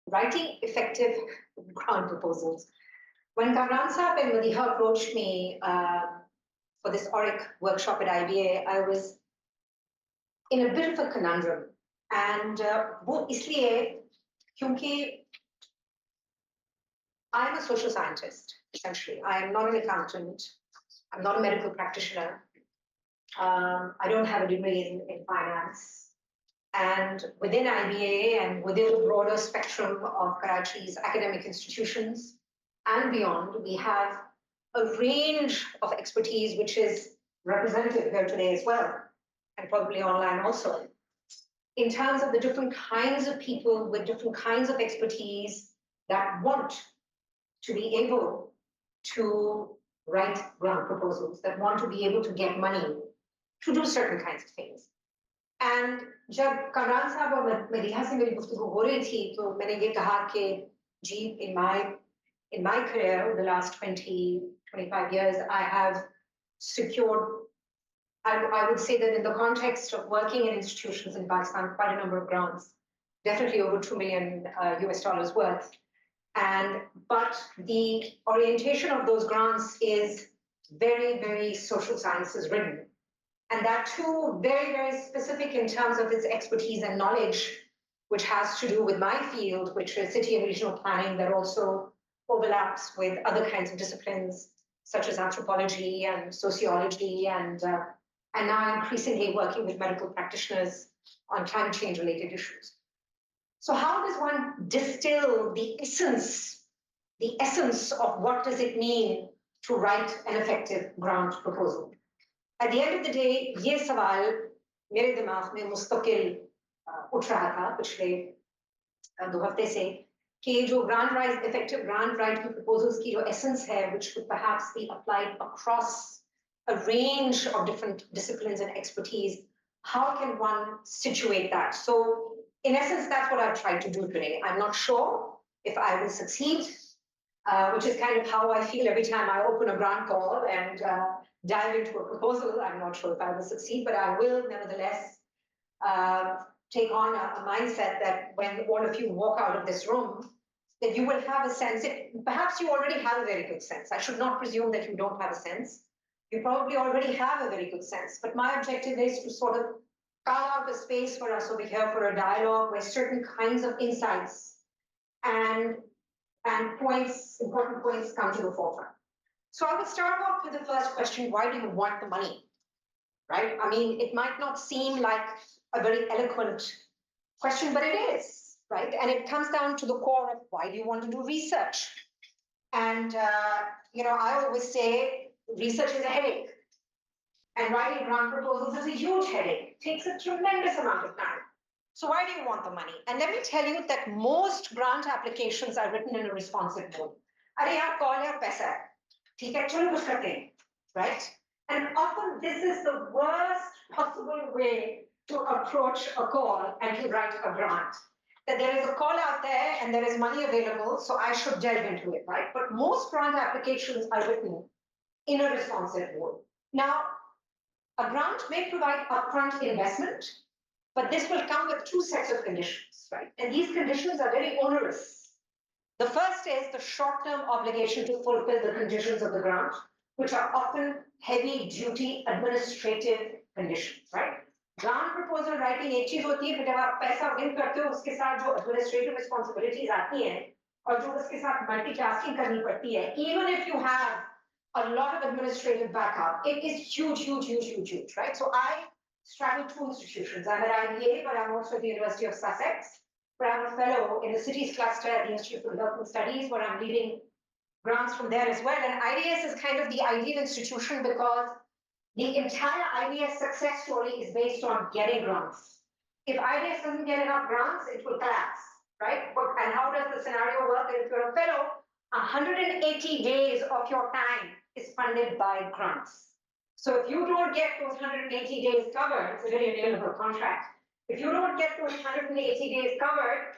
writing effective grant proposals. When Kamran Saab and Madiha approached me for this ORIC workshop at IBA, I was in a bit of a conundrum. And वो इसलिए क्योंकि I'm a social scientist, essentially. I am not an accountant. I'm not a medical practitioner. I don't have a degree in finance. And within IBA and within the broader spectrum of Karachi's academic institutions and beyond, we have a range of expertise which is represented here today as well, and probably online also, in terms of the different kinds of people with different kinds of expertise that want to be able to write grant proposals, that want to be able to get money to do certain kinds of things. And जब कमरान साहब और मदीहा से मेरी गुफ्तगू हो रही थी तो मैंने ये कहा कि जी in my career over the last 25 years I have secured, I would say that in the context of working in institutions in Pakistan, quite a number of grants, definitely over $2 million US worth. But the orientation of those grants is very, very social sciences ridden. And that too, very, very specific in terms of its expertise and knowledge, which has to do with my field, which is city and regional planning, that also overlaps with other kinds of disciplines, such as anthropology and sociology, and now increasingly working with medical practitioners on climate change related issues. So how does one distill the essence of what does it mean to write an effective grant proposal? At the end of the day, ये सवाल मेरे दिमाग में मुस्तकिल उठ रहा था पिछले 2 हफ्ते से कि जो effective grant writing proposals की जो essence है, which could perhaps be applied across a range of different disciplines and expertise, how can one situate that? So in essence, that's what I've tried to do today. I'm not sure if I will succeed, which is kind of how I feel every time I open a grant call and dive into a proposal. I'm not sure if I will succeed, but I will nevertheless take on a mindset that when all of you walk out of this room, that you will have a sense, perhaps you already have a very good sense. I should not presume that you don't have a sense. You probably already have a very good sense, but my objective is to sort of carve out a space for us over here for a dialogue where certain kinds of insights and points, important points come to the forefront. So I would start off with the first question, why do you want the money, right? I mean, it might not seem like a very eloquent question, but it is, right? And it comes down to the core of why do you want to do research? And, I always say research is a headache. And writing grant proposals is a huge headache. It takes a tremendous amount of time. So why do you want the money? And let me tell you that most grant applications are written in a responsive mode. Are yaar call ya paisa hai. ठीक है, चलो कुछ करते हैं, right? And often this is the worst possible way to approach a call and to write a grant. That there is a call out there and there is money available, so I should delve into it, right? But most grant applications are written in a responsive mode. Now, a grant may provide upfront investment, but this will come with 2 sets of conditions, right? And these conditions are very onerous. The first is the short-term obligation to fulfill the conditions of the grant, which are often heavy-duty administrative conditions, right? Grant proposal writing एक चीज होती है, फिर जब आप पैसा win करते हो, उसके साथ जो administrative responsibilities आती हैं, और जो उसके साथ multitasking करनी पड़ती है, even if you have a lot of administrative backup, it is huge, right? So I straddle 2 institutions. I'm at IBA, but I'm also at the University of Sussex, where I'm a fellow in the cities cluster at the Institute for Development Studies, where I'm leading grants from there as well. And IDS is kind of the ideal institution because the entire IDS success story is based on getting grants. If IDS doesn't get enough grants, it will collapse, right? And how does the scenario work? If you're a fellow, 180 days of your time is funded by grants. So if you don't get those 180 days covered, it's a very available contract. If you don't get those 180 days covered,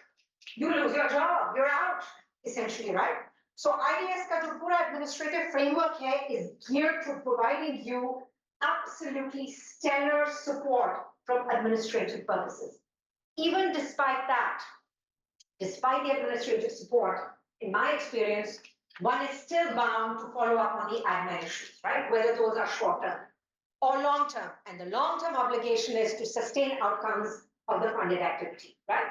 you lose your job, you're out, essentially, right? So IDS ka jo pura administrative framework hai is geared to providing you absolutely stellar support from administrative purposes. Even despite that, despite the administrative support, in my experience, one is still bound to follow up on the admin issues, right? Whether those are short term or long term. And the long term obligation is to sustain outcomes of the funded activity, right?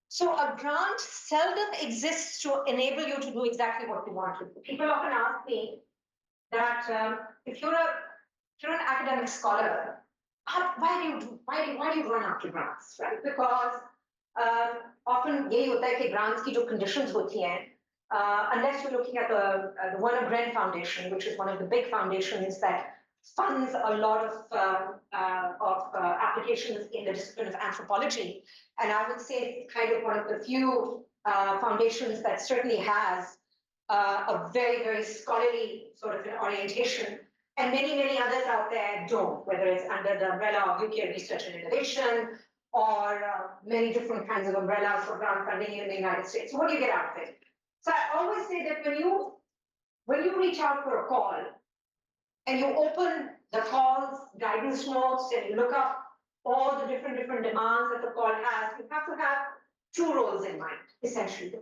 So a grant seldom exists to enable you to do exactly what you want to do. People often ask me that if you're an academic scholar, why do you run after grants, right? Because often यही होता है कि grants की जो conditions होती हैं, unless you're looking at the Werner Bren Foundation, which is one of the big foundations that funds a lot of applications in the discipline of anthropology, and I would say it's kind of one of the few foundations that certainly has a very, very scholarly sort of an orientation, and many, many others out there don't, whether it's under the umbrella of UK Research and Innovation, or many different kinds of umbrellas for grant funding in the United States. So what do you get out of it? So I always say that when you reach out for a call, and you open the call's guidance notes and you look up all the different demands that the call has, you have to have two roles in mind, essentially. The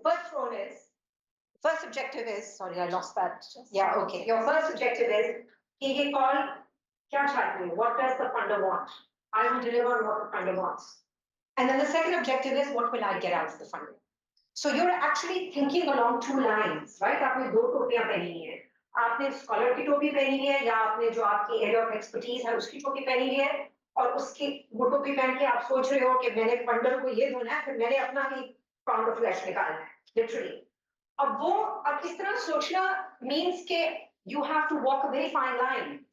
first objective is, sorry, I lost that. Yeah, okay. Your first objective is, he call, kya chahte hai? What does the funder want? I will deliver on what the funder wants. And then the second objective is, what will I get out of the funding? So you're actually thinking along two lines, right? आपने दो टोपियां पहनी है. आपने scholar की टोपी पहनी है या आपने जो आपकी एरिया ऑफ एक्सपर्टीज है उसकी टोपी पहनी है और उसकी वो टोपी पहन के आप सोच रहे हो कि मैंने फंडर को ये देना है फिर मैंने अपना ही पाउंड ऑफ फ्लैश निकालना है लिटरली अब इस तरह सोचना मींस के you have to walk a very fine line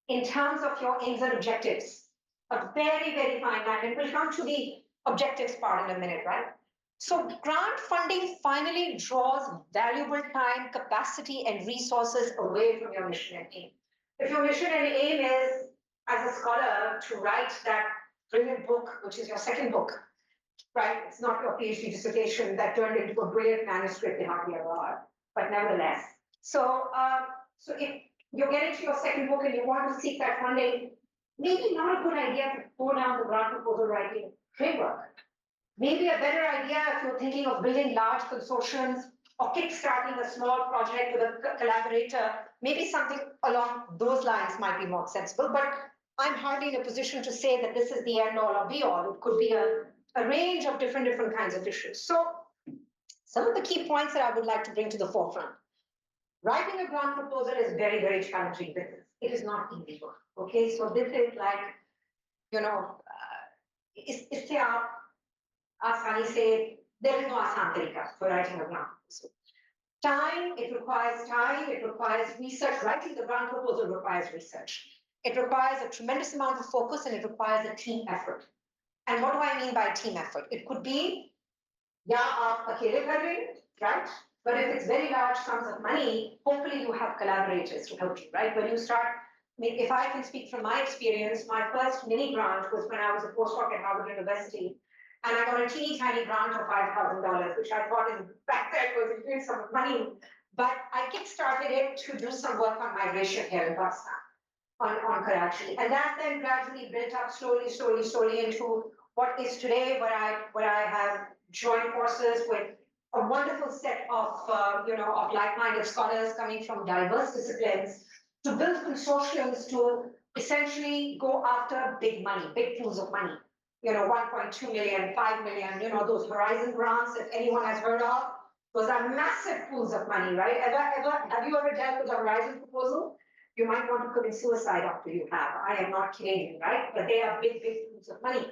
in terms of your aims and objectives, a very, very fine line, and we'll come to the objectives part in a minute, right? So grant funding finally draws valuable time, capacity, and resources away from your mission and aim. If your mission and aim is, as a scholar, to write that brilliant book, which is your second book, right? It's not your PhD dissertation that turned into a brilliant manuscript in hardly ever are, but nevertheless. So if you're getting to your second book and you want to seek that funding, maybe not a good idea to go down the grant proposal writing framework. Maybe a better idea if you're thinking of building large consortiums or kickstarting a small project with a collaborator, maybe something along those lines might be more sensible, but I'm hardly in a position to say that this is the end all or be all. It could be a range of different kinds of issues. So some of the key points that I would like to bring to the forefront. Writing a grant proposal is very, very challenging business. It is not easy work, okay? So this is like, you know, इससे आप आसानी से there is no आसान तरीका for writing a grant proposal. It requires research. Writing the grant proposal requires research. It requires a tremendous amount of focus and it requires a team effort. And what do I mean by team effort? It could be, या आप अकेले कर रहे हैं, right? But if it's very large sums of money, hopefully you have collaborators to help you, right? When you start, I mean, if I can speak from my experience, my first mini grant was when I was a postdoc at Harvard University, and I got a teeny tiny grant of $5,000, which I thought back then was a huge sum of money. But I kickstarted it to do some work on migration here in Pakistan, on Karachi. And that then gradually built up slowly into what is today where I have joined forces with a wonderful set of of like-minded scholars coming from diverse disciplines to build consortiums to essentially go after big money, big pools of money. 1.2 million, 5 million, those Horizon grants, if anyone has heard of, those are massive pools of money, right? Have you ever dealt with a Horizon proposal? You might want to commit suicide after you have. I am not Canadian, right? But they are big pools of money.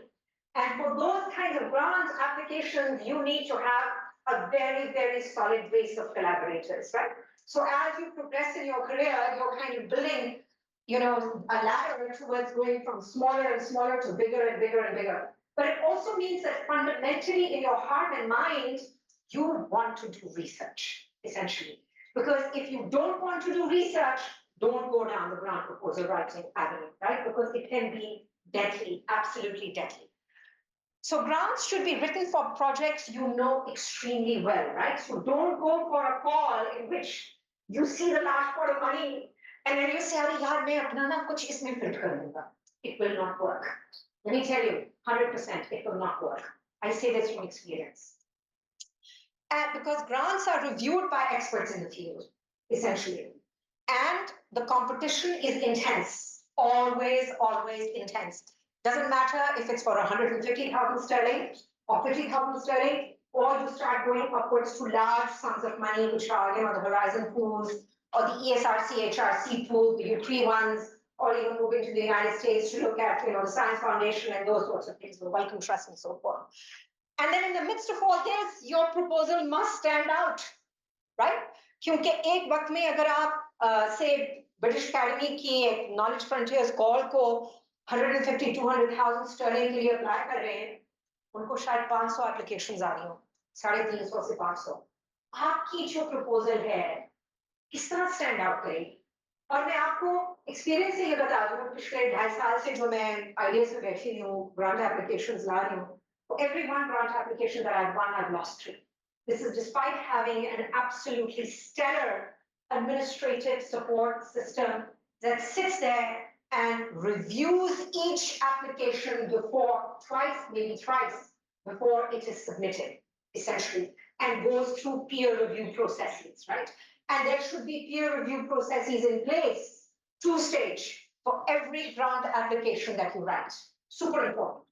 And for those kinds of grant applications, you need to have a very, very solid base of collaborators, right? So as you progress in your career, you're kind of building, a ladder towards going from smaller and smaller to bigger and bigger and bigger. But it also means that fundamentally in your heart and mind, you want to do research, essentially. Because if you don't want to do research, don't go down the grant proposal writing avenue, right? Because it can be deadly, absolutely deadly. So grants should be written for projects you know extremely well, right? So don't go for a call in which you see the large pot of money and then you say, "Arey yaar, main apna na kuch isme fit kar dunga." It will not work. Let me tell you, 100%, it will not work. I say this from experience. And because grants are reviewed by experts in the field, essentially. And the competition is intense, always, always intense. Doesn't matter if it's for 150,000 sterling or 50,000 sterling, or you start going upwards to large sums of money, which are, the Horizon pools or the ESRC, HRC pools, the U3 ones, or even moving to the United States to look at, the Science Foundation and those sorts of things, the Wellcome Trust and so forth. And then in the midst of all this, your proposal must stand out, right? क्योंकि एक वक्त में अगर आप say British Academy की एक Knowledge Frontiers call को 150-200,000 sterling के लिए अप्लाई कर रहे हैं, उनको शायद 500 एप्लीकेशंस आ रही हो, 350 से 500. आपकी जो प्रपोजल है किस तरह स्टैंड आउट करेगी? और मैं आपको एक्सपीरियंस से ये बता दूं, पिछले 2.5 साल से जो मैं आइडियाज में बैठी हूँ, ग्रांट एप्लीकेशंस ला रही हूँ, for every one grant application that I've won, I've lost 3. This is despite having an absolutely stellar administrative support system that sits there and reviews each application before, twice, maybe thrice, before it is submitted, essentially, and goes through peer review processes, right? And there should be peer review processes in place, 2-stage, for every grant application that you write. Super important.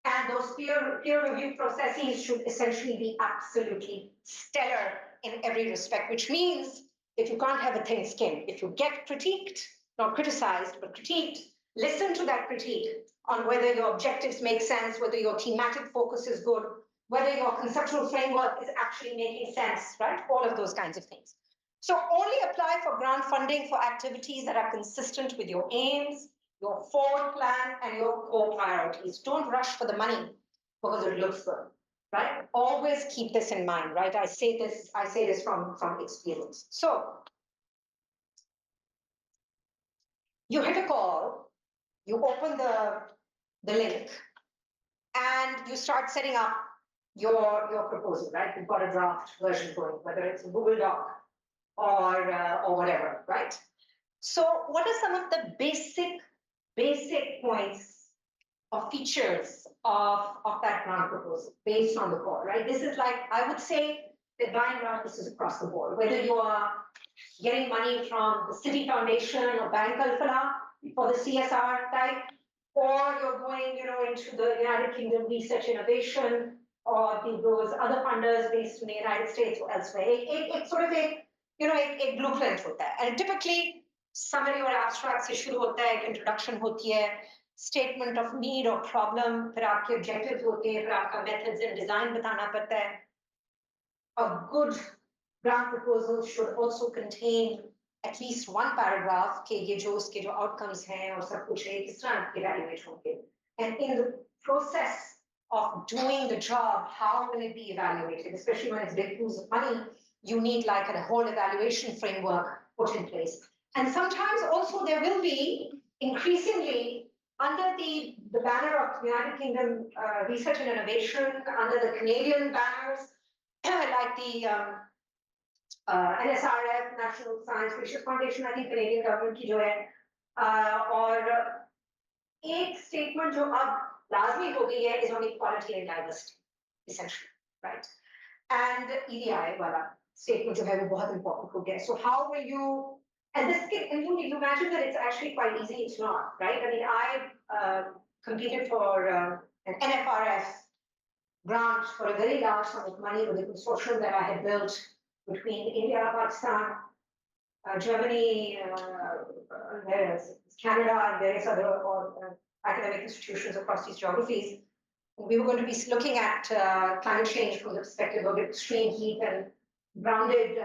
And those peer review processes should essentially be absolutely stellar in every respect, which means if you can't have a thin skin, if you get critiqued, not criticized, but critiqued, listen to that critique on whether your objectives make sense, whether your thematic focus is good, whether your conceptual framework is actually making sense, right? All of those kinds of things. So only apply for grant funding for activities that are consistent with your aims, your forward plan, and your core priorities. Don't rush for the money because it looks good, right? Always keep this in mind, right? I say this from experience. So you hit a call, you open the link, and you start setting up your proposal, right? You've got a draft version going, whether it's a Google Doc or whatever, right? So what are some of the basic points or features of that grant proposal based on the call, right? This is like, I would say that by and large, this is across the board, whether you are getting money from the City Foundation or Bank Al-Falah for the CSR type, or you're going, into the United Kingdom Research Innovation or those other funders based in the United States or elsewhere. It's sort of a blueprint होता है, and typically summary or abstract से शुरू होता है, introduction होती है, statement of need or problem, फिर आपके objectives होते हैं, फिर आपका methods and design बताना पड़ता है. A good grant proposal should also contain at least one paragraph कि ये जो उसके जो outcomes हैं और सब कुछ है, किस तरह evaluate होंगे. And in the process of doing the job, how will it be evaluated, especially when it's big pools of money? You need like a whole evaluation framework put in place. And sometimes also there will be increasingly under the banner of United Kingdom Research and Innovation, under the Canadian banners, like the NSRF, National Science Research Foundation, I think Canadian government की जो है, और एक statement जो अब लाजमी हो गई है is on equality and diversity, essentially, right? And EDI वाला statement जो है वो बहुत important हो गया. So how will you, and this can, you imagine that it's actually quite easy, it's not, right? I mean, I competed for an NFRF grant for a very large sum of money with a consortium that I had built between India, Pakistan, Germany, Canada, and various other academic institutions across these geographies. We were going to be looking at climate change from the perspective of extreme heat and grounded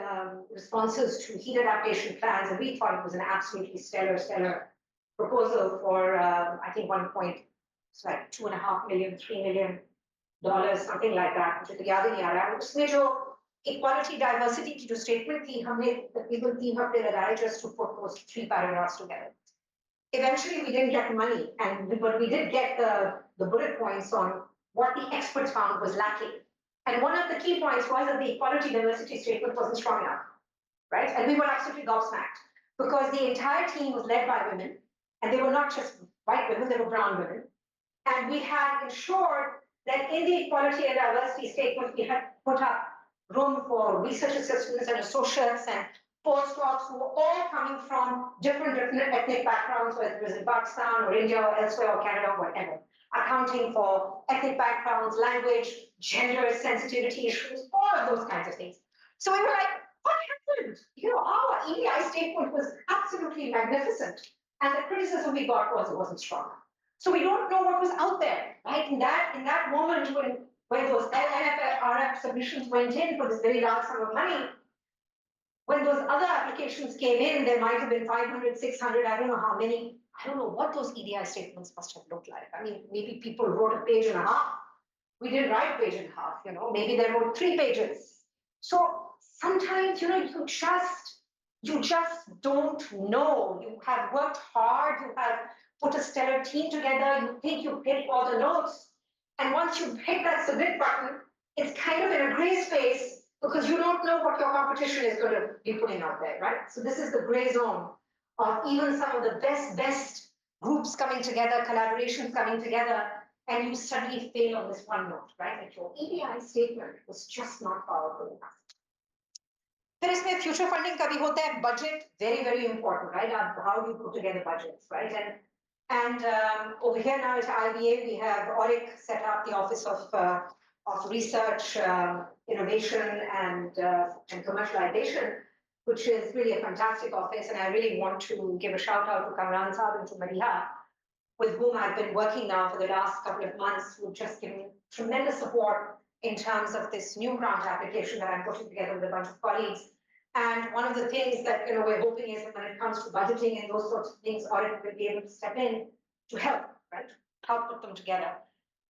responses to heat adaptation plans, and we thought it was an absolutely stellar proposal for I think it's like $2.5 million, $3 million, something like that. मुझे तो याद ही नहीं आ रहा है. उसमें जो equality diversity की जो statement थी, हमने तकरीबन 3 हफ्ते लगाए just to put those 3 paragraphs together. Eventually, we didn't get the money, but we did get the bullet points on what the experts found was lacking. And one of the key points was that the equality diversity statement wasn't strong enough, right? And we were absolutely gobsmacked because the entire team was led by women, and they were not just white women, they were brown women. And we had ensured that in the equality and diversity statement, we had put up room for research assistants and associates and postdocs who were all coming from different ethnic backgrounds, whether it was in Pakistan or India or elsewhere or Canada or whatever, accounting for ethnic backgrounds, language, gender sensitivity issues, all of those kinds of things. So we were like, what happened? You know, our EDI statement was absolutely magnificent. And the criticism we got was it wasn't strong. So we don't know what was out there, right? In that moment when those NFRF submissions went in for this very large sum of money, when those other applications came in, there might have been 500, 600, I don't know how many. I don't know what those EDI statements must have looked like. I mean, maybe people wrote a page and a half. We didn't write a page and a half, you know, maybe they wrote 3 pages. So sometimes, you know, you just don't know. You have worked hard, you have put a stellar team together, you think you've hit all the notes. And once you've hit that submit button, it's kind of in a gray space because you don't know what your competition is going to be putting out there, right? So this is the gray zone of even some of the best groups coming together, collaborations coming together, and you suddenly fail on this one note, right? Like your EDI statement was just not powerful enough. फिर इसमें future funding का भी होता है, budget, very important, right? How do you put together budgets, right? And over here now at IBA, we have ORIC set up the Office of Research, Innovation and Commercialization, which is really a fantastic office. And I really want to give a shout out to Kamran Saab and to Madiha, with whom I've been working now for the last couple of months, who've just given tremendous support in terms of this new grant application that I'm putting together with a bunch of colleagues. And one of the things that we're hoping is that when it comes to budgeting and those sorts of things, audit will be able to step in to help, right? Help put them together.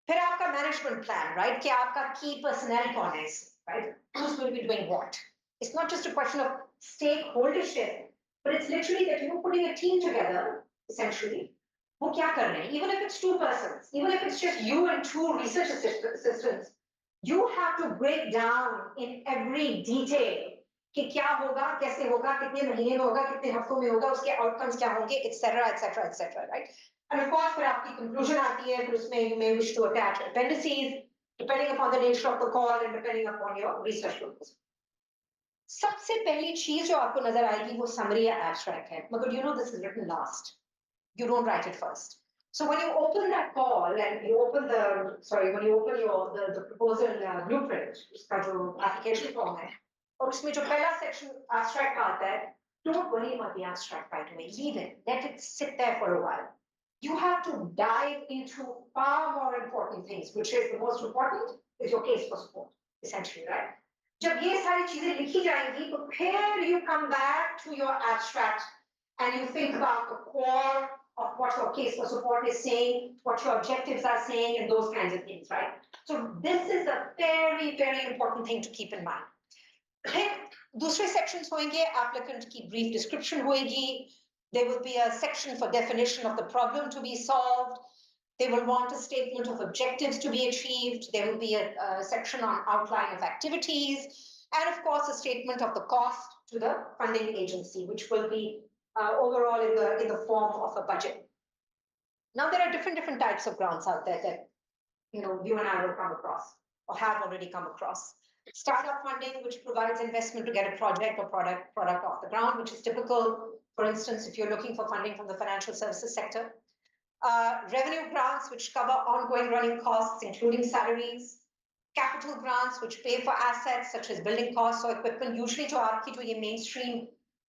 फिर आपका management plan, right? कि आपका key personnel कौन है, right? Who's going to be doing what? It's not just a question of stakeholdership, but it's literally that you're putting a team together, essentially. वो क्या कर रहे हैं? Even if it's 2 persons, even if it's just you and 2 research assistants, you have to break down in every detail कि क्या होगा, कैसे होगा, कितने महीने में होगा, कितने हफ्तों में होगा, उसके outcomes क्या होंगे, etc., right? And of course, फिर आपकी conclusion आती है, फिर उसमें you may wish to attach appendices, depending upon the nature of the call and depending upon your research purpose. सबसे पहली चीज जो आपको नजर आएगी वो summary या abstract है, मगर you know this is written last. You don't write it first. So when you open that call and you open when you open the proposal blueprint, उसका जो application form है, और उसमें जो पहला section abstract का आता है, don't worry about the abstract right away. Leave it. Let it sit there for a while. You have to dive into far more important things, which is the most important is your case for support, essentially, right? जब ये सारी चीजें लिखी जाएंगी, तो फिर you come back to your abstract and you think about the core of what your case for support is saying, what your objectives are saying, and those kinds of things, right? So this is a very important thing to keep in mind. फिर दूसरे sections होंगे, applicant की brief description होगी. There will be a section for definition of the problem to be solved. They will want a statement of objectives to be achieved. There will be a section on outline of activities, and of course, a statement of the cost to the funding agency, which will be overall in the form of a budget. Now, there are different types of grants out there that you and I will come across or have already come across. Startup funding, which provides investment to get a project or product off the ground, which is typical, for instance, if you're looking for funding from the financial services sector. Revenue grants, which cover ongoing running costs, including salaries. Capital grants, which pay for assets such as building costs or equipment, usually to आपकी जो ये mainstream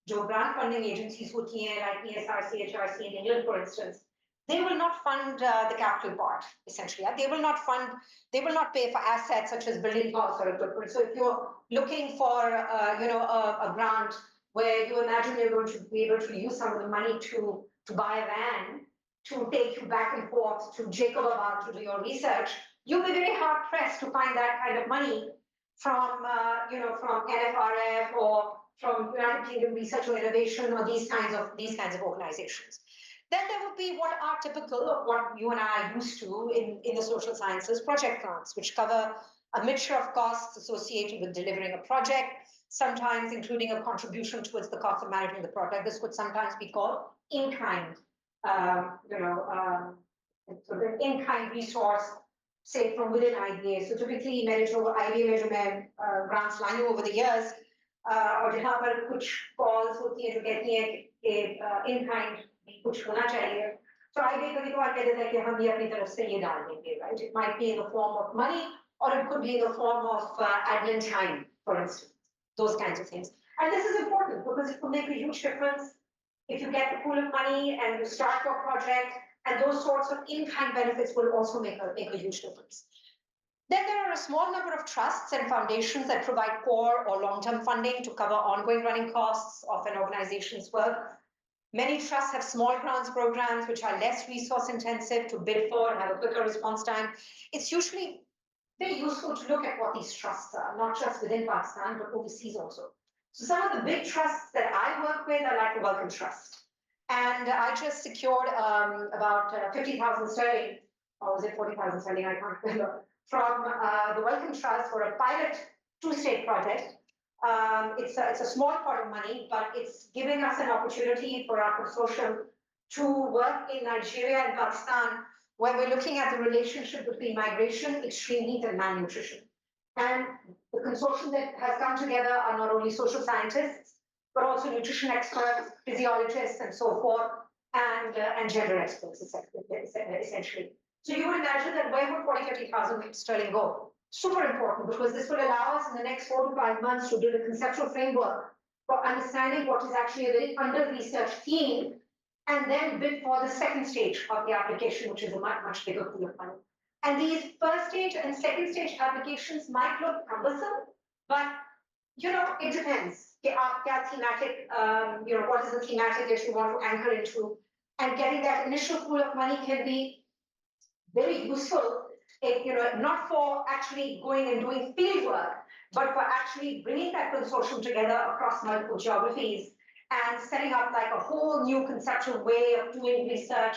जो grant funding agencies होती हैं, like ESRC, HRC in England, for instance, they will not fund the capital part, essentially. They will not pay for assets such as building costs or equipment. So if you're looking for a grant where you imagine you're going to be able to use some of the money to buy a van to take you back and forth to Jacobabad to do your research, you'll be very hard pressed to find that kind of money from NFRF or from United Kingdom Research or Innovation or these kinds of organizations. Then there will be what are typical of what you and I are used to in the social sciences, project grants, which cover a mixture of costs associated with delivering a project, sometimes including a contribution towards the cost of managing the project. This could sometimes be called in-kind, so the in-kind resource say from within IDA. So typically मेरे जो IDA में जो मैं grants लाई हूँ over the years और जहाँ पर कुछ calls होती हैं जो कहती हैं कि in kind भी कुछ होना चाहिए. So IDA कभी कभार कह देता है कि हम ये अपनी तरफ से ये डाल देंगे, right? It might be in the form of money or it could be in the form of admin time, for instance. Those kinds of things. And this is important because it will make a huge difference if you get a pool of money and you start your project, and those sorts of in-kind benefits will also make a huge difference. Then there are a small number of trusts and foundations that provide core or long-term funding to cover ongoing running costs of an organization's work. Many trusts have small grants programs which are less resource intensive to bid for and have a quicker response time. It's usually very useful to look at what these trusts are, not just within Pakistan, but overseas also. So some of the big trusts that I work with are like the Welcome Trust. And I just secured about 50,000 sterling, or was it 40,000 sterling, I can't remember, from the Welcome Trust for a pilot two-state project. It's a small pot of money, but it's giving us an opportunity for our consortium to work in Nigeria and Pakistan, where we're looking at the relationship between migration, extreme heat, and malnutrition. And the consortium that has come together are not only social scientists, but also nutrition experts, physiologists, and so forth, and gender experts, essentially. So you would imagine that where would 40,000 sterling go? Super important, because this will allow us in the next 4 to 5 months to build a conceptual framework for understanding what is actually a very under-researched theme, and then bid for the second stage of the application, which is a much, much bigger pool of money. And these first stage and second stage applications might look cumbersome, but it depends. Thematic, what is the thematic that you want to anchor into? And getting that initial pool of money can be very useful, not for actually going and doing field work, but for actually bringing that consortium together across multiple geographies and setting up like a whole new conceptual way of doing research,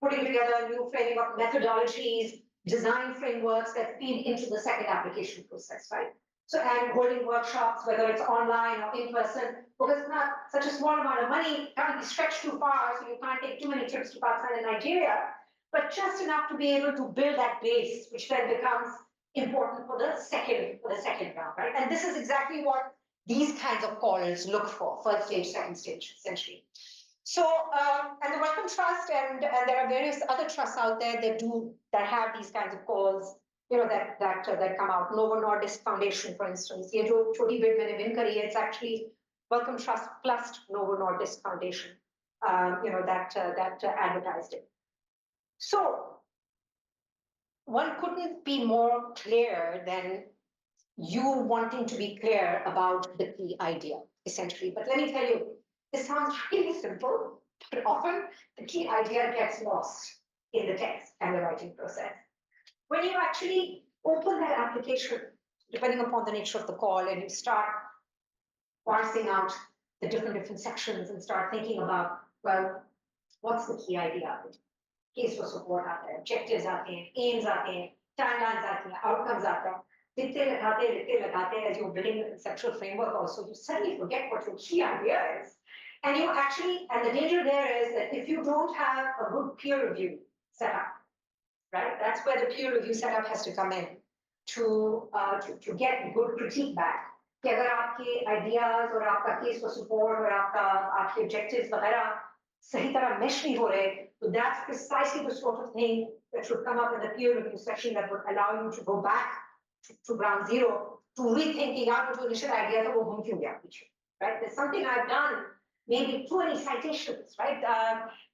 putting together a new framing of methodologies, design frameworks that feed into the second application process, right? So, and holding workshops, whether it's online or in person, because it's not such a small amount of money, can't be stretched too far, so you can't take too many trips to Pakistan and Nigeria, but just enough to be able to build that base, which then becomes important for the second round, right? And this is exactly what these kinds of calls look for, first stage, second stage, essentially. So, and the Welcome Trust, and there are various other trusts out there that have these kinds of calls, that come out. Novo Nordisk Foundation, for instance, ये जो छोटी bid मैंने win करी है, it's actually Welcome Trust plus Novo Nordisk Foundation, that advertised it. So, one couldn't be more clear than you wanting to be clear about the key idea, essentially. But let me tell you, this sounds really simple, but often the key idea gets lost in the text and the writing process. When you actually open that application, depending upon the nature of the call, and you start parsing out the different sections and start thinking about, well, what's the key idea? Case for support aata hai, objectives aate hain, aims aate hain, timelines aate hain, outcomes aate hain. Litte lagate, as you're building the conceptual framework also, you suddenly forget what your key idea is. And you actually, and the danger there is that if you don't have a good peer review setup, right? That's where the peer review setup has to come in to get good critique back. कि अगर आपके ideas और आपका case for support और आपके objectives वगैरह सही तरह mesh नहीं हो रहे, so that's precisely the sort of thing that should come up in the peer review section that would allow you to go back to ground zero, to rethinking out to initial idea that will right? There's something I've done, maybe too many citations, right?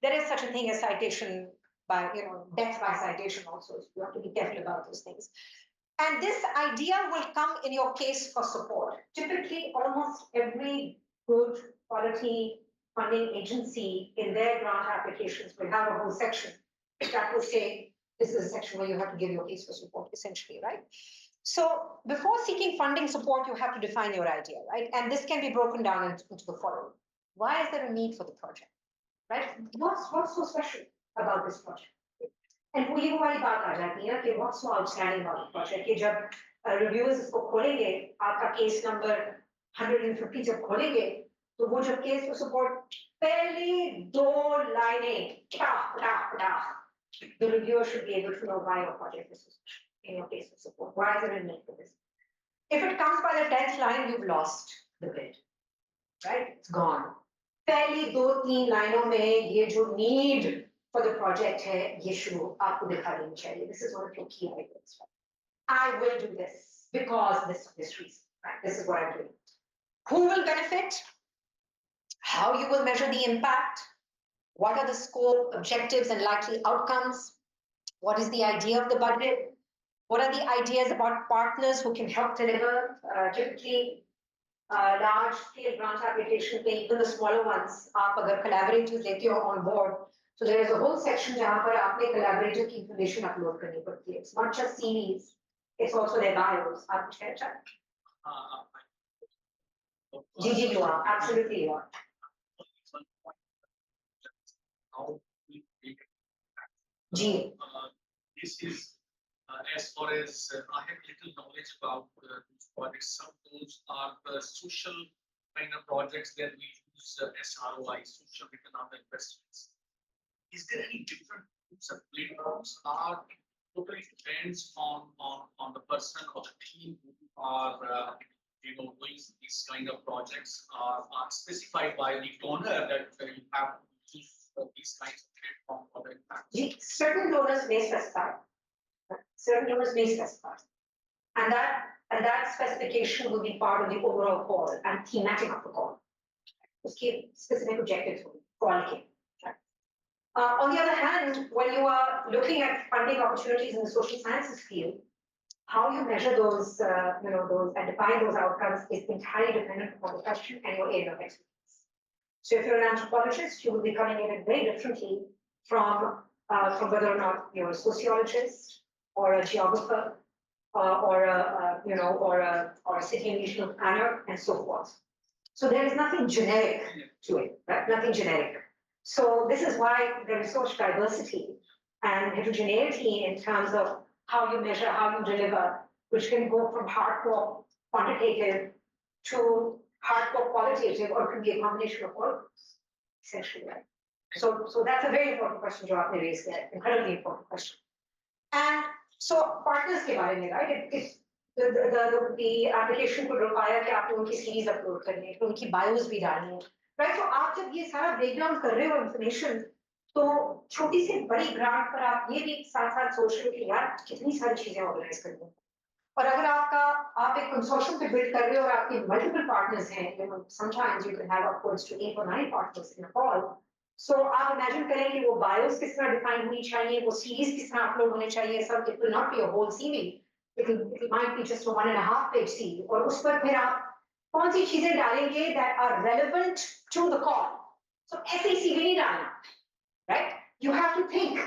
There is such a thing as citation by, death by citation also. So you have to be careful about those things. And this idea will come in your case for support. Typically, almost every good quality funding agency in their grant applications will have a whole section that will say, this is a section where you have to give your case for support, essentially, right? So before seeking funding support, you have to define your idea, right? And this can be broken down into the following. Why is there a need for the project, right? What's so special about this project? And वो ये वाली बात आ जाती है कि what's so outstanding about the project? कि जब reviewers इसको खोलेंगे, आपका case number 150 जब खोलेंगे, तो वो जब case for support पहली 2 लाइनें, the reviewer should be able to know why your project is so special. in your case of support? Why is there a need for this? If it comes by the 10th line, you've lost the bid, right? It's gone. पहली 2-3 लाइनों में ये जो need for the project है, ये शुरू आपको दिखा देनी चाहिए. This is one of your key items. I will do this because this reason. Right? This is what I'm doing. Who will benefit? How you will measure the impact? What are the scope, objectives, and likely outcomes? What is the idea of the budget? What are the ideas about partners who can help deliver? Typically, large-scale grant application, even the smaller ones, आप अगर collaborators लेते हो on board, so there is a whole section जहाँ पर आपने collaborator की information upload करनी पड़ती है. It's not just CVs, it's also their bios. आप कुछ कहना चाहते हैं? जी, you are. Absolutely you are. Ji. This is as far as I have little knowledge about these projects. Some of those are the social kind of projects that we use SROI, social return on investments. Is there any different groups and platforms? Are totally depends on the person or the team who are doing these kind of projects are specified by the donor that you have to use these kinds of platform for the impact. Certain donors may specify. Certain donors may specify. And that specification will be part of the overall call and thematic of the call. उसके specific objectives will be call के. On the other hand, when you are looking at funding opportunities in the social sciences field, how you measure those, those and define those outcomes is entirely dependent upon the question and your area of expertise. So if you're an anthropologist, you will be coming in it very differently from whether or not you're a sociologist or a geographer or a city and regional planner and so forth. So there is nothing generic to it, right? Nothing generic. So this is why there is so much diversity and heterogeneity in terms of how you measure, how you deliver, which can go from hardcore quantitative to hardcore qualitative, or it can be a combination of all of those, essentially, right? So that's a very important question जो आपने raised there, incredibly important question. And so partners के बारे में, right? If the application could require कि आपने उनकी series upload करनी है, उनकी bios भी डालनी है, right? So आप जब ये सारा breakdown कर रहे हो information, तो छोटी से बड़ी grant पर आप ये भी साथ-साथ सोच रहे हो कि यार कितनी सारी चीजें organize करनी है. और अगर आप एक consortium पे build कर रहे हो और आपके multiple partners हैं, sometimes you can have upwards to 8 or 9 partners in a call. So आप imagine करें कि वो bios किस तरह define होनी चाहिए, वो series किस तरह upload होने चाहिए, सब it will not be a whole CV. It might be just a 1.5 page CV. और उस पर फिर आप कौन सी चीजें डालेंगे that are relevant to the call. So ऐसे CV नहीं डालना, right? You have to think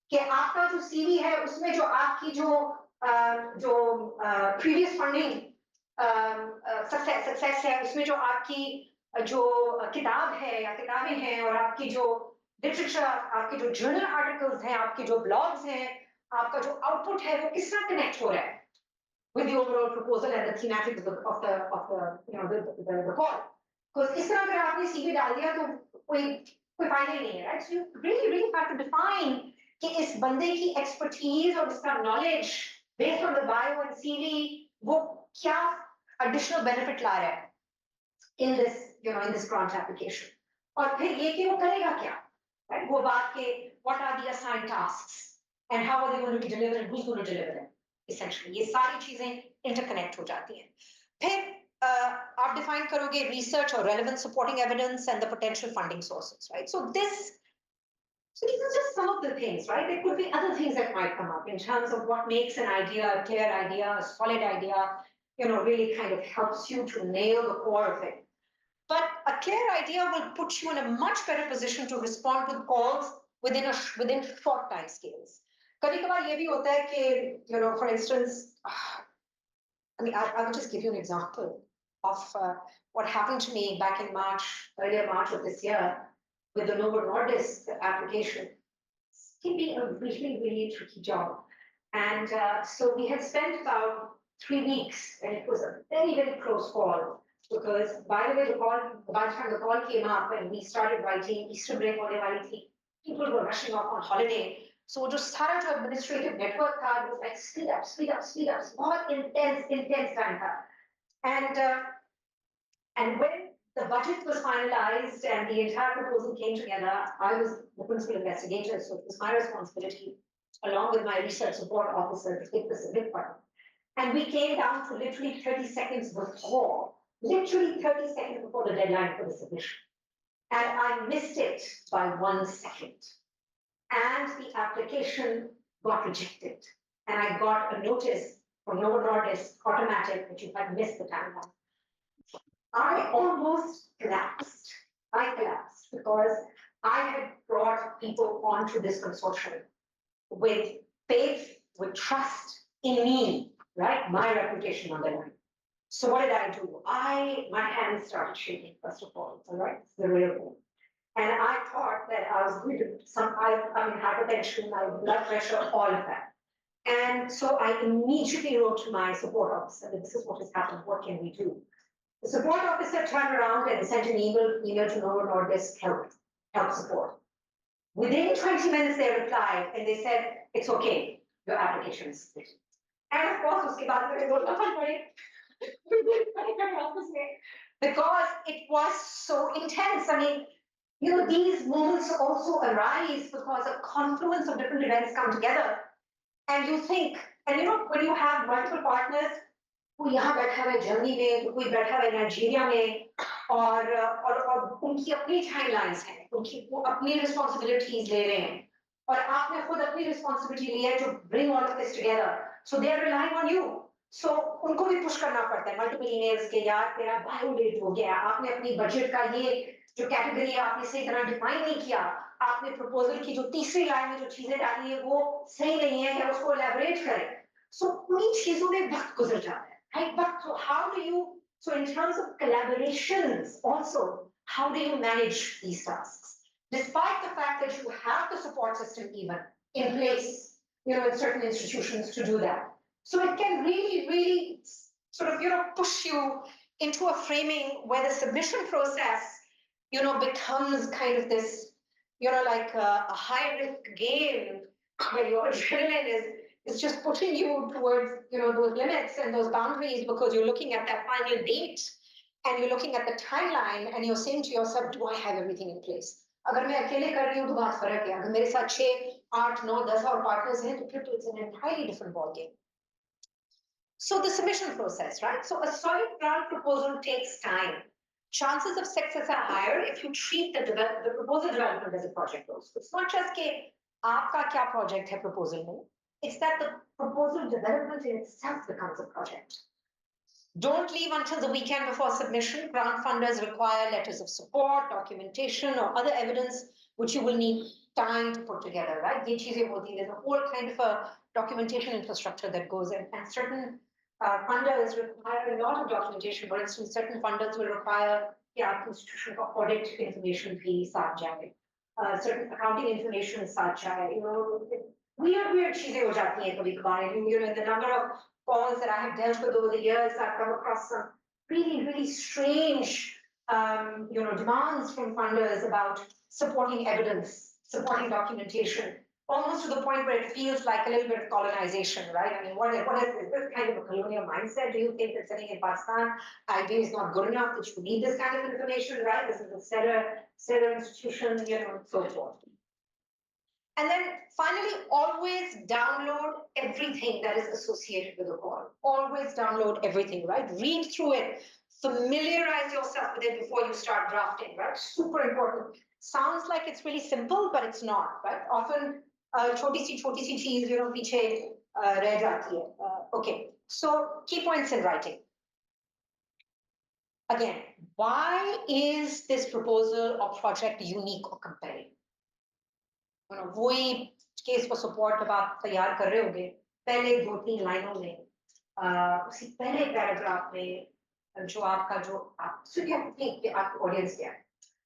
कि आपका जो CV है उसमें जो आपकी जो previous funding success है, उसमें जो आपकी जो किताब है या किताबें हैं और आपकी जो literature, आपके जो journal articles हैं, आपके जो blogs हैं, आपका जो output है वो किस तरह connect हो रहा है with the overall proposal and the thematic of the call. Because इस तरह अगर आपने CV डाल दिया तो कोई फायदा ही नहीं है, right? So you really have to define कि इस बंदे की expertise और उसका knowledge based on the bio and CV वो क्या additional benefit ला रहा है in this grant application. और फिर ये कि वो करेगा क्या, right? वो बात के what are the assigned tasks and how are they going to be delivered and who's going to deliver them. Essentially, ये सारी चीजें interconnect हो जाती हैं. फिर आप define करोगे research or relevant supporting evidence and the potential funding sources, right? So these are just some of the things, right? There could be other things that might come up in terms of what makes an idea a clear idea, a solid idea, really kind of helps you to nail the core of it. But a clear idea will put you in a much better position to respond to calls within short time scales. कभी-कभार ये भी होता है कि, for instance, I mean, I'll just give you an example of what happened to me back in earlier March of this year with the Novo Nordisk application. It can be a really tricky job. And so we had spent about 3 weeks, and it was a very close call. Because by the time the call came up and we started writing, Easter break holiday, people were rushing off on holiday. So जो सारा जो administrative network था, it was like speed up, speed up, speed up. बहुत intense time था. And when the budget was finalized and the entire proposal came together, I was the principal investigator, so it was my responsibility, along with my research support officer, to take the submit button. And we came down to literally 30 seconds before, literally 30 seconds before the deadline for the submission. And I missed it by 1 second. And the application got rejected. And I got a notice from Novo Nordisk, automatic, that you had missed the timeline. I almost collapsed. I collapsed because I had brought people onto this consortium with faith, with trust in me, right? My reputation on the line. So what did I do? My hands started shaking, first of all, right? It's the real thing. And I thought that I was going to, hypertension, my blood pressure, all of that. And so I immediately wrote to my support officer that this is what has happened, what can we do? The support officer turned around and sent an email to Novo Nordisk help support. Within 20 minutes, they replied and they said, it's okay, your application is submitted. And of course, उसके बाद मेरे को लफन पड़े because it was so intense. I mean, you know, these moments also arise because a confluence of different events come together. And you think, and you know, when you have multiple partners, कोई यहाँ बैठा है Germany में, कोई बैठा है Nigeria में, और उनकी अपनी टाइमलाइंस हैं, उनकी वो अपनी रिस्पांसिबिलिटीज ले रहे हैं, और आपने खुद अपनी रिस्पांसिबिलिटी ली है to bring all of this together. So they are relying on you. So उनको भी पुश करना पड़ता है, multiple emails के यार तेरा बायो लेट हो गया, आपने अपनी बजट का ये जो कैटेगरी है आपने सही तरह डिफाइन नहीं किया, आपने प्रपोजल की जो तीसरी लाइन में जो चीजें डाली है वो सही नहीं है, या उसको एलैबोरेट करें. So उन्हीं चीजों में वक्त गुजर जाता है, right? But so how do you, so in terms of collaborations also, how do you manage these tasks? Despite the fact that you have the support system even in place, you know, in certain institutions to do that. So it can really sort of, you know, push you into a framing where the submission process, you know, becomes kind of this, you know, like a high risk game where your adrenaline is just pushing you towards, you know, those limits and those boundaries because you're looking at that final date and you're looking at the timeline and you're saying to yourself, do I have everything in place? अगर मैं अकेले कर रही हूँ तो बात फर्क है, अगर मेरे साथ 6, 8, 9, 10 और partners हैं तो फिर तो it's an entirely different ball game. So the submission process, right? So a solid grant proposal takes time. Chances of success are higher if you treat the proposal development as a project also. It's not just कि आपका क्या project है proposal में, it's that the proposal development in itself becomes a project. Don't leave until the weekend before submission. Grant funders require letters of support, documentation, or other evidence which you will need time to put together, right? There's a whole kind of a documentation infrastructure that goes in, and certain funders require a lot of documentation. For instance, certain funders will require the institution for audit information be certain accounting information such, you know, weird चीजें हो जाती हैं कभी-कभार. You know, the number of calls that I have dealt with over the years, I've come across some really strange, you know, demands from funders about supporting evidence, supporting documentation, almost to the point where it feels like a little bit of colonization, right? I mean, what is this kind of a colonial mindset? Do you think that sitting in Pakistan, IB is not good enough, that you need this kind of information, right? This is a stellar institution, you know, and so forth. And then finally, always download everything that is associated with the call. Always download everything, right? Read through it, familiarize yourself with it before you start drafting, right? Super important. Sounds like it's really simple, but it's not, right? Often, छोटी सी चीज, you know, पीछे रह जाती है. Okay, so key points in writing. Again, why is this proposal or project unique or compelling? वही case for support अब आप तैयार कर रहे होंगे, पहले 2-3 लाइनों में, उसी पहले पैराग्राफ में जो आपका जो आप आपका ऑडियंस क्या है.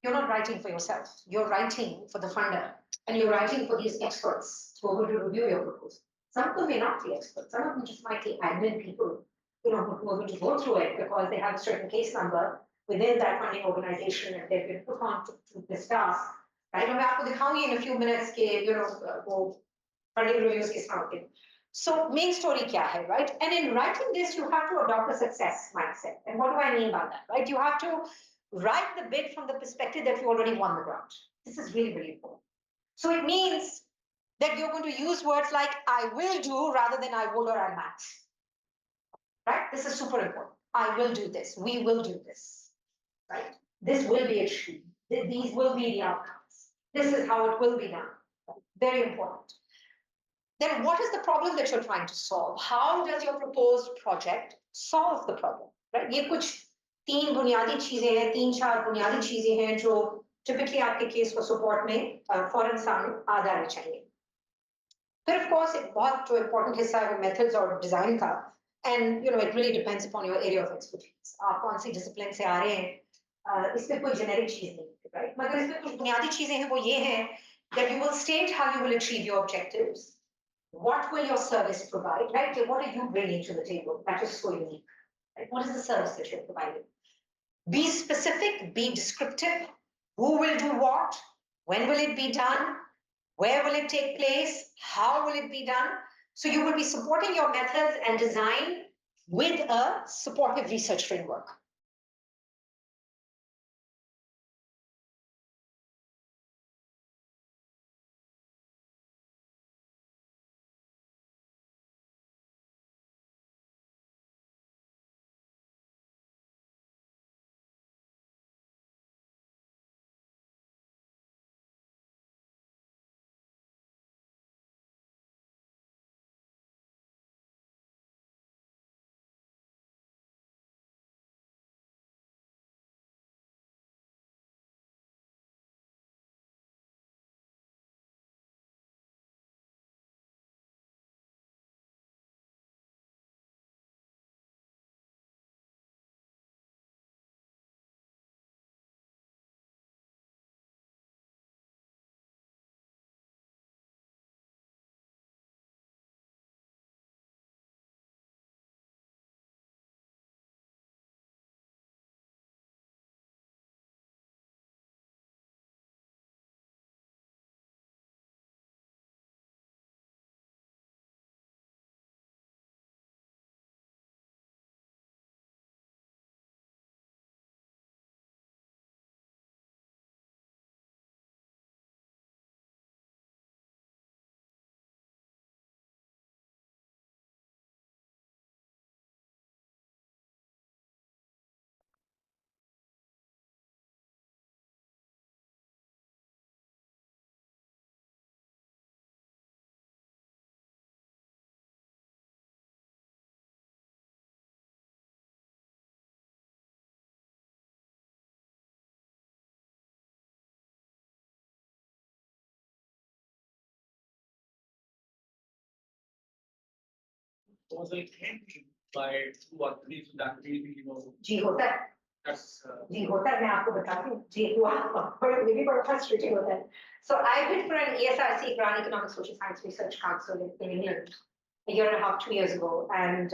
You're not writing for yourself, you're writing for the funder, and you're writing for these experts who are going to review your proposal. Some of them may not be experts, some of them just might be admin people, you know, who are going to go through it because they have a certain case number within that funding organization and they've been put on to this task. Right? मैं आपको दिखाऊंगी in a few minutes के, you know, वो funding reviews किस तरह होते हैं. So main story क्या है, right? And in writing this, you have to adopt a success mindset. And what do I mean by that, right? You have to write the bid from the perspective that you already won the grant. This is really, really important. So it means that you're going to use words like I will do rather than I would or I might. Right? This is super important. I will do this. We will do this. Right? This will be achieved. These will be the outcomes. This is how it will be done. Very important. Then what is the problem that you're trying to solve? How does your proposed project solve the problem? Right? ये कुछ तीन बुनियादी चीजें हैं, तीन चार बुनियादी चीजें हैं जो typically आपके केस को support में फौरन सामने आ जानी चाहिए. फिर of course एक बहुत जो important हिस्सा है वो methods और design का, and you know it really depends upon your area of expertise. आप कौन सी discipline से आ रहे हैं, इसमें कोई generic चीज नहीं है, right? मगर इसमें कुछ बुनियादी चीजें हैं वो ये हैं that you will state how you will achieve your objectives. What will your service provide, right? What are you bringing to the table that is so unique? Right? What is the service that you're providing? Be specific, be descriptive. Who will do what? When will it be done? Where will it take place? How will it be done? So you will be supporting your methods and design with a supportive research framework. Was it handled by 2 or 3 so that maybe you know जी होता है. that's जी होता है, मैं आपको बताती हूँ. जी हुआ और ये भी बड़ा frustrating होता है. So I bid for an ESRC grant, Economic Social Science Research Council in England a year and a half, 2 years ago, and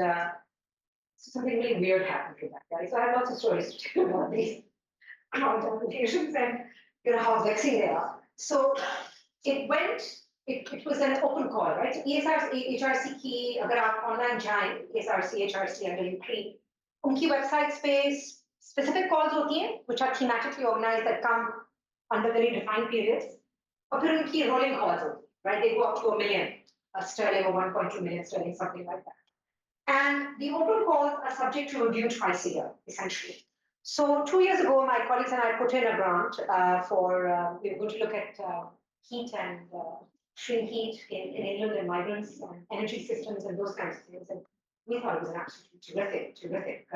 something really weird happened with that guy. So I have lots of stories to tell about these grant applications and you know how vexing they are. So it went. It was an open call, right? So ESRC, HRC की अगर आप online जाएं, ESRC, HRC under U3, उनकी websites पे specific calls होती हैं, which are thematically organized that come under very defined periods. और फिर उनकी rolling calls होती हैं, right? They go up to 1 million sterling or 1.2 million sterling, something like that. And the open calls are subject to review twice a year, essentially. So 2 years ago, my colleagues and I put in a grant for, we were going to look at heat and shrink heat in England and migrants and energy systems and those kinds of things. And we thought it was an absolutely terrific,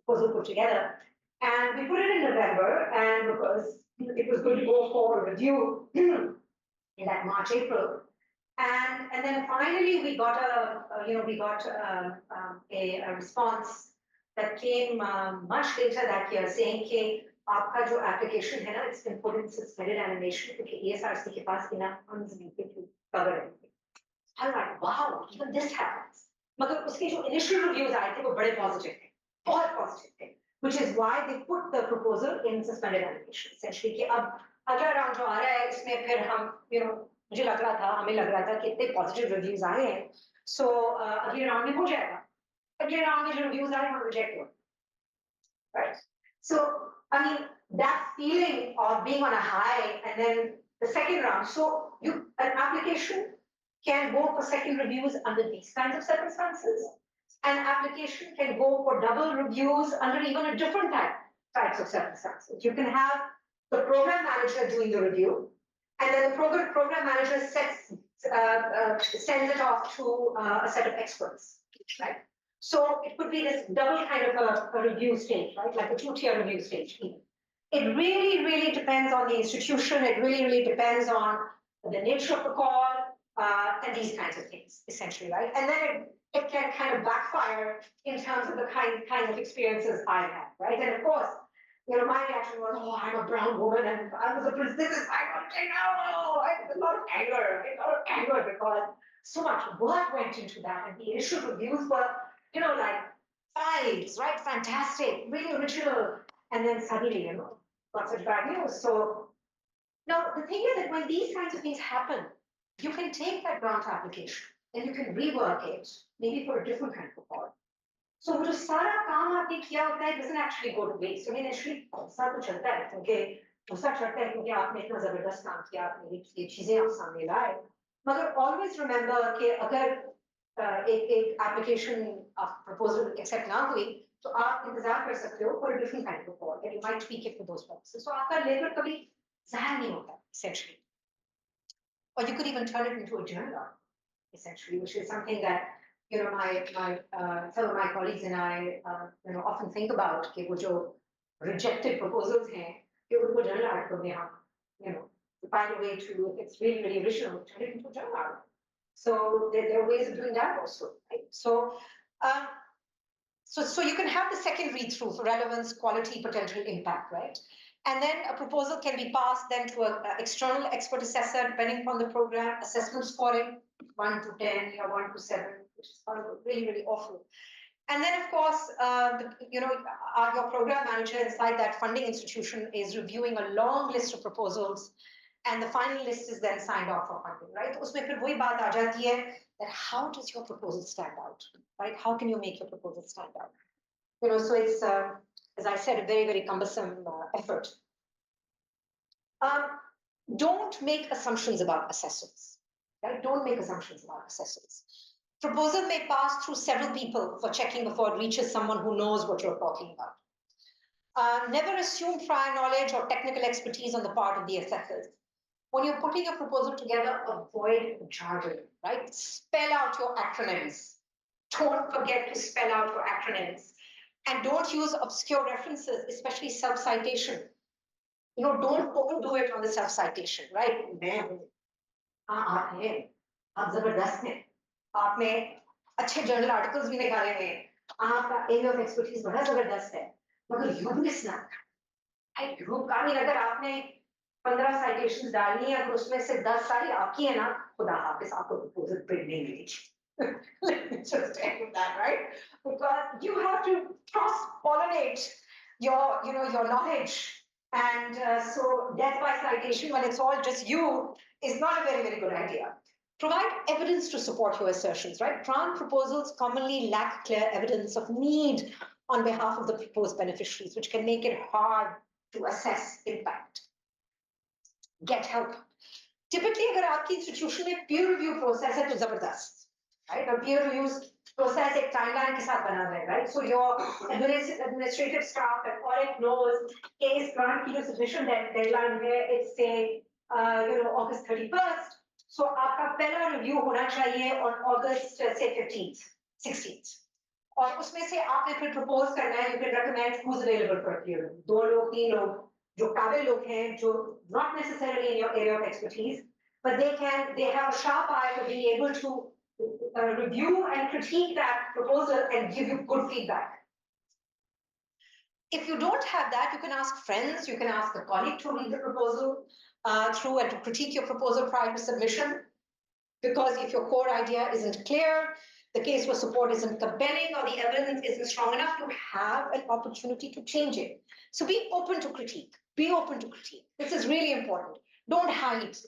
proposal put together. And we put it in November, and because it was going to go for review in that March, April. And then finally we got a response that came much later that year saying that आपका जो application है ना, it's been put in suspended animation क्योंकि ESRC के पास enough funds नहीं थे to cover everything. I'm like, wow, even this happens. मगर उसके जो initial reviews आए थे वो बड़े positive थे, बहुत positive थे, which is why they put the proposal in suspended animation. Essentially कि अब अगला round जो आ रहा है इसमें फिर हम मुझे लग रहा था, हमें लग रहा था कि इतने पॉजिटिव रिव्यूज आए हैं, सो अगले राउंड में हो जाएगा, अगले राउंड में जो रिव्यूज आए हम रिजेक्ट हो, right? So I mean that feeling of being on a high and then the second round. So an application can go for second reviews under these kinds of circumstances. An application can go for double reviews under even a different types of circumstances. You can have the program manager doing the review, and then the program manager sends it off to a set of experts, right? So it could be this double kind of a review stage, right? Like a two-tier review stage. It really, really depends on the institution. It really, really depends on the nature of the call and these kinds of things, essentially, right? And then it can kind of backfire in terms of the kind of experiences I had, right? And of course, my reaction was, oh, I'm a brown woman and I was a princess. I don't know. I had a lot of anger because so much work went into that, and the initial reviews were, like fives, right? Fantastic, really original. And then suddenly, got such bad news. So now the thing is that when these kinds of things happen, you can take that grant application and you can rework it, maybe for a different kind of call. So वो जो सारा काम आपने किया होता है doesn't actually go to waste. I mean, actually गुस्सा तो चलता है क्योंकि गुस्सा चढ़ता है क्योंकि आपने इतना जबरदस्त काम किया, आपने ये चीजें आप सामने लाए. मगर always remember कि अगर एक application of proposal accept ना हुई, तो आप इंतजार कर सकते हो for a different kind of call, and you might tweak it for those purposes. So आपका labor कभी ज़ाया नहीं होता, essentially. Or you could even turn it into a journal, essentially, which is something that some of my colleagues and I often think about कि वो जो rejected proposals हैं कि उनको journal article में हम find a way to, if it's really really original, turn it into a journal article. So there are ways of doing that also, right? So so you can have the second read through for relevance, quality, potential impact, right? And then a proposal can be passed then to an external expert assessor, depending upon the program, assessment scoring 1 to 10 or 1 to 7, which is really, really awful. And then, of course, your program manager inside that funding institution is reviewing a long list of proposals, and the final list is then signed off for funding, right? उसमें फिर वही बात आ जाती है that how does your proposal stand out, right? How can you make your proposal stand out? So it's, as I said, a very, very cumbersome effort. Don't make assumptions about assessors, right? Don't make assumptions about assessors. Proposal may pass through several people for checking before it reaches someone who knows what you're talking about. Never assume prior knowledge or technical expertise on the part of the assessors. When you're putting your proposal together, avoid jargon, right? Spell out your acronyms. Don't forget to spell out your acronyms. And don't use obscure references, especially self-citation. Don't overdo it on the self-citation, right? आप जबरदस्त हैं, आपने अच्छे journal articles भी निकाले हैं, आपका area of expertise बड़ा जबरदस्त है, मगर यूनिस ना, यूरोप का नहीं, अगर आपने 15 साइटेशंस डालनी है, अगर उसमें से 10 सारी आपकी है ना, खुदा हाफिज, आपको प्रपोजल प्रिंट नहीं मिलेगी. Let me just tell you that, right? Because you have to cross-pollinate your knowledge, and so death by citation when it's all just you is not a very, very good idea. Provide evidence to support your assertions, right? Grant proposals commonly lack clear evidence of need on behalf of the proposed beneficiaries, which can make it hard to assess impact. Get help. Typically, अगर आपकी institution में peer review process है तो जबरदस्त, right? A peer review process एक timeline के साथ बना हुआ है, right? So your administrative staff and audit knows कि इस grant की जो submission deadline है, it's say August 31st. So आपका पहला review होना चाहिए on August say 15th, 16th. और उसमें से आपने फिर propose करना है, you can recommend who's available for a peer review. 2 लोग, 3 लोग, जो काबिल लोग हैं, जो not necessarily in your area of expertise, but they have a sharp eye to be able to review and critique that proposal and give you good feedback. If you don't have that, you can ask friends, you can ask a colleague to read the proposal through and to critique your proposal prior to submission. Because if your core idea isn't clear, the case for support isn't compelling, or the evidence isn't strong enough, you have an opportunity to change it. So be open to critique. Be open to critique. This is really important. Don't hide.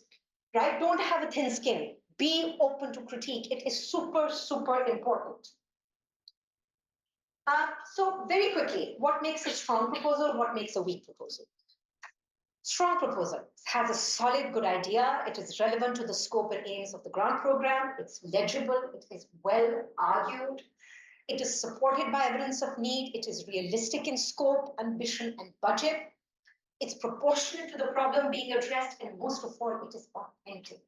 right? Don't have a thin skin. Be open to critique. It is super, super important. So very quickly, what makes a strong proposal? What makes a weak proposal? Strong proposal has a solid, good idea. It is relevant to the scope and aims of the grant program. It's legible. It is well argued. It is supported by evidence of need. It is realistic in scope, ambition, and budget. It's proportionate to the problem being addressed, and most of all, it is authentic,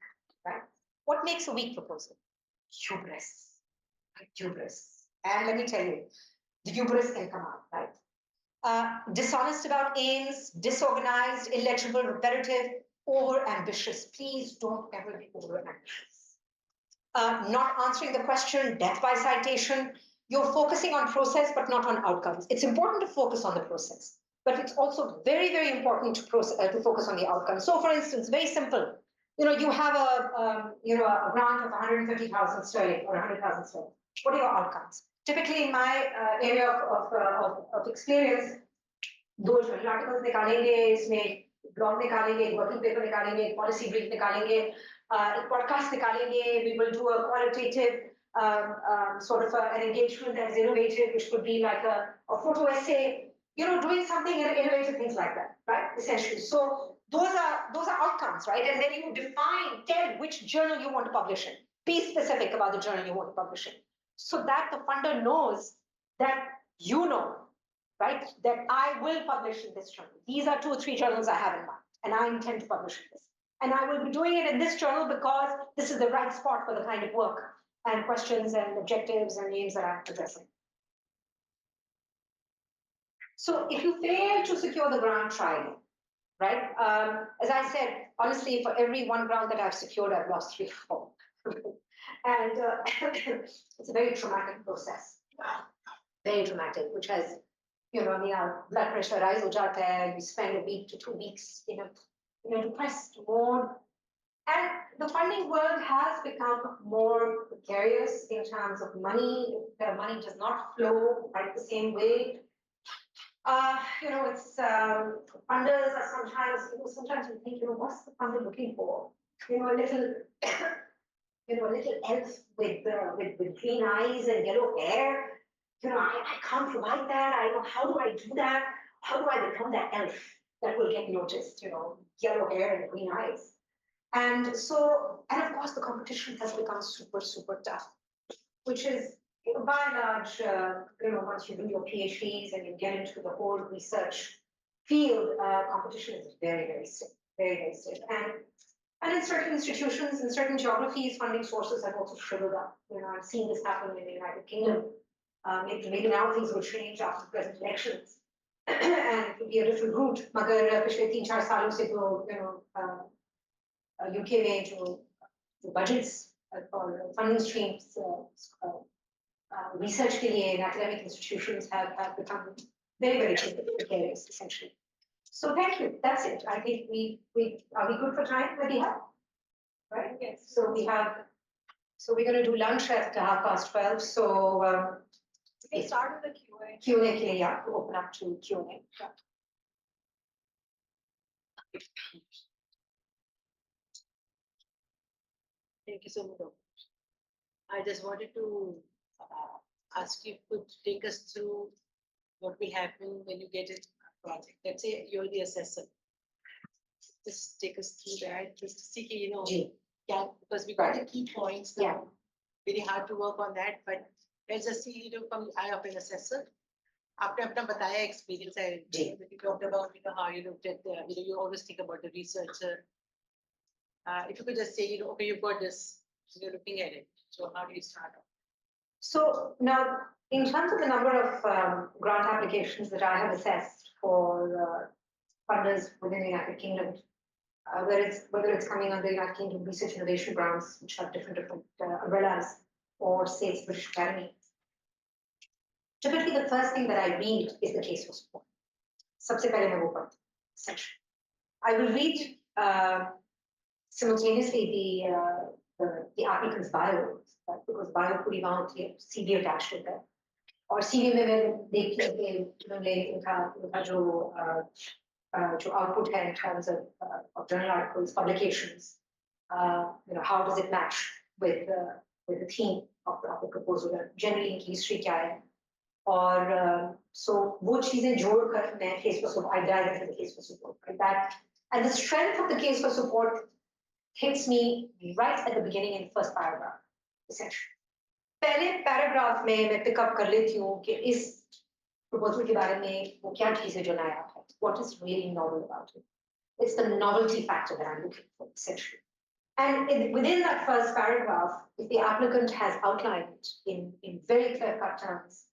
right? What makes a weak proposal? Hubris, right? Hubris. And let me tell you, the hubris can come out, right? Dishonest about aims, disorganized, illegible, repetitive, over-ambitious. Please don't ever be over-ambitious. Not answering the question, death by citation. You're focusing on process, but not on outcomes. It's important to focus on the process, but it's also very, very important to focus on the outcomes. So, for instance, very simple. You have a grant of 150,000 sterling or 100,000 sterling. What are your outcomes? Typically, in my area of experience, दो journal articles निकालेंगे, इसमें blog निकालेंगे, working paper निकालेंगे, policy brief निकालेंगे, एक podcast निकालेंगे. We will do a qualitative sort of an engagement that is innovative, which could be like a photo essay, doing something innovative, things like that, right? Essentially. So those are outcomes, right? And then you tell which journal you want to publish in. Be specific about the journal you want to publish in, so that the funder knows that right, that I will publish in this journal. These are 2 or 3 journals I have in mind, and I intend to publish in this. And I will be doing it in this journal because this is the right spot for the kind of work and questions and objectives and aims that I'm addressing. So if you fail to secure the grant, try again, right? As I said, honestly, for every 1 grant that I've secured, I've lost 3 or 4. And it's a very traumatic process, very traumatic, which has, our blood pressure rise ho jata hai, you spend a week to 2 weeks in a depressed mode. And the funding world has become more precarious in terms of money. The money does not flow right the same way. It's funders are sometimes you think, what's the funder looking for? A little a little elf with green eyes and yellow hair. I can't provide that. How do I do that? How do I become that elf that will get noticed? Yellow hair and green eyes. And of course, the competition has become super, super tough, which is by and large, once you do your PhDs and you get into the whole research field, competition is very, very stiff, very, very stiff. And in certain institutions, in certain geographies, funding sources have also shriveled up. I've seen this happen in the United Kingdom. Maybe now things will change after the present elections, and it will be a different route. मगर पिछले 3-4 सालों से तो UK में जो budgets or funding streams research के लिए in academic institutions have become very, very precarious, essentially. So thank you. That's it. I think are we good for time? Nabiha? Right? Yes. So we're going to do lunch at 12:30. So we start with the Q&A. Q&A, yeah, to open up to Q&A. Yeah. Thank you so much. I just wanted to ask you to take us through what will happen when you get a project. Let's say you're the assessor. Just take us through that, just to see, yeah, because we got the key points now. Yeah. Very hard to work on that, but let's just see, from the eye of an assessor. After I've bataya experience, you talked about how you looked at you always think about the researcher. If you could just say, okay, you've got this, you're looking at it. So how do you start off? So now, in terms of the number of grant applications that I have assessed for funders within the United Kingdom, whether it's coming under United Kingdom Research Innovation Grants, which have different umbrellas, or say it's British Academy. Typically, the first thing that I read is the case for support. Sabse pehle main wo padhti hu, essentially. I will read simultaneously the applicant's bio, right? Because bio पूरी वहाँ होती है, CV attached होता है. और CV में मैं देखती हूँ कि उन्होंने उनका जो output है in terms of journal articles, publications, how does it match with the theme of the proposal? Generally, इनकी history क्या है? और so वो चीजें जोड़कर मैं case for support, I dive into the case for support, right? That and the strength of the case for support hits me right at the beginning in the first paragraph, essentially. पहले paragraph में मैं pickup कर लेती हूँ कि इस proposal के बारे में वो क्या चीजें जो नया है, what is really novel about it. It's the novelty factor that I'm looking for, essentially. And within that first paragraph, if the applicant has outlined in very clear-cut terms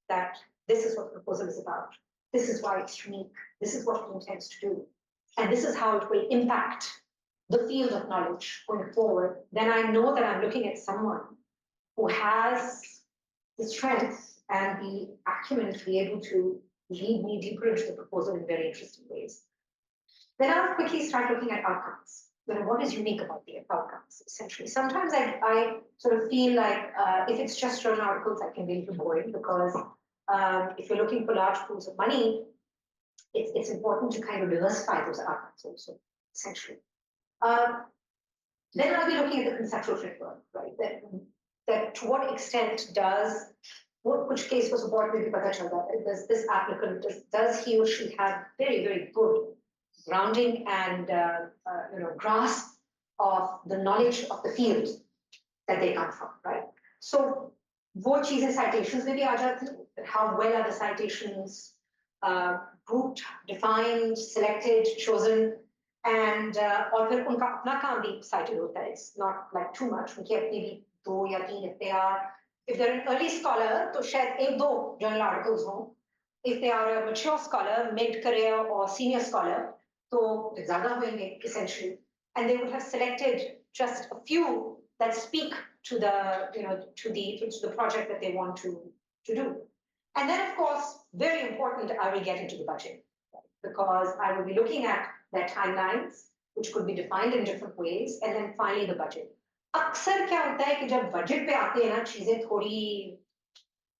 that this is what the proposal is about, this is why it's unique, this is what it intends to do, and this is how it will impact the field of knowledge going forward, then I know that I'm looking at someone who has the strength and the acumen to be able to lead me deeper into the proposal in very interesting ways. Then I'll quickly start looking at outcomes. What is unique about the outcomes, essentially? Sometimes I sort of feel like if it's just journal articles, that can be a little boring because if you're looking for large pools of money, it's important to kind of diversify those outcomes also, essentially. Then I'll be looking at the conceptual framework, right? That to what extent does which case for support maybe pata chalta hai, does this applicant does he or she have very, very good grounding and grasp of the knowledge of the field that they come from, right? So वो चीजें citations में भी आ जाती हैं, how well are the citations grouped, defined, selected, chosen, and और फिर उनका अपना काम भी cited होता है. It's not like too much, उनकी अपनी भी 2 या 3 if they're an early scholar तो शायद 1-2 journal articles हों. If they are a mature scholar, mid-career or senior scholar, तो ज़्यादा होंगे essentially, and they would have selected just a few that speak to the to the project that they want to do. And then of course, very important, I will get into the budget, right? Because I will be looking at their timelines, which could be defined in different ways, and then finally the budget. अक्सर क्या होता है कि जब budget पे आते हैं ना चीजें थोड़ी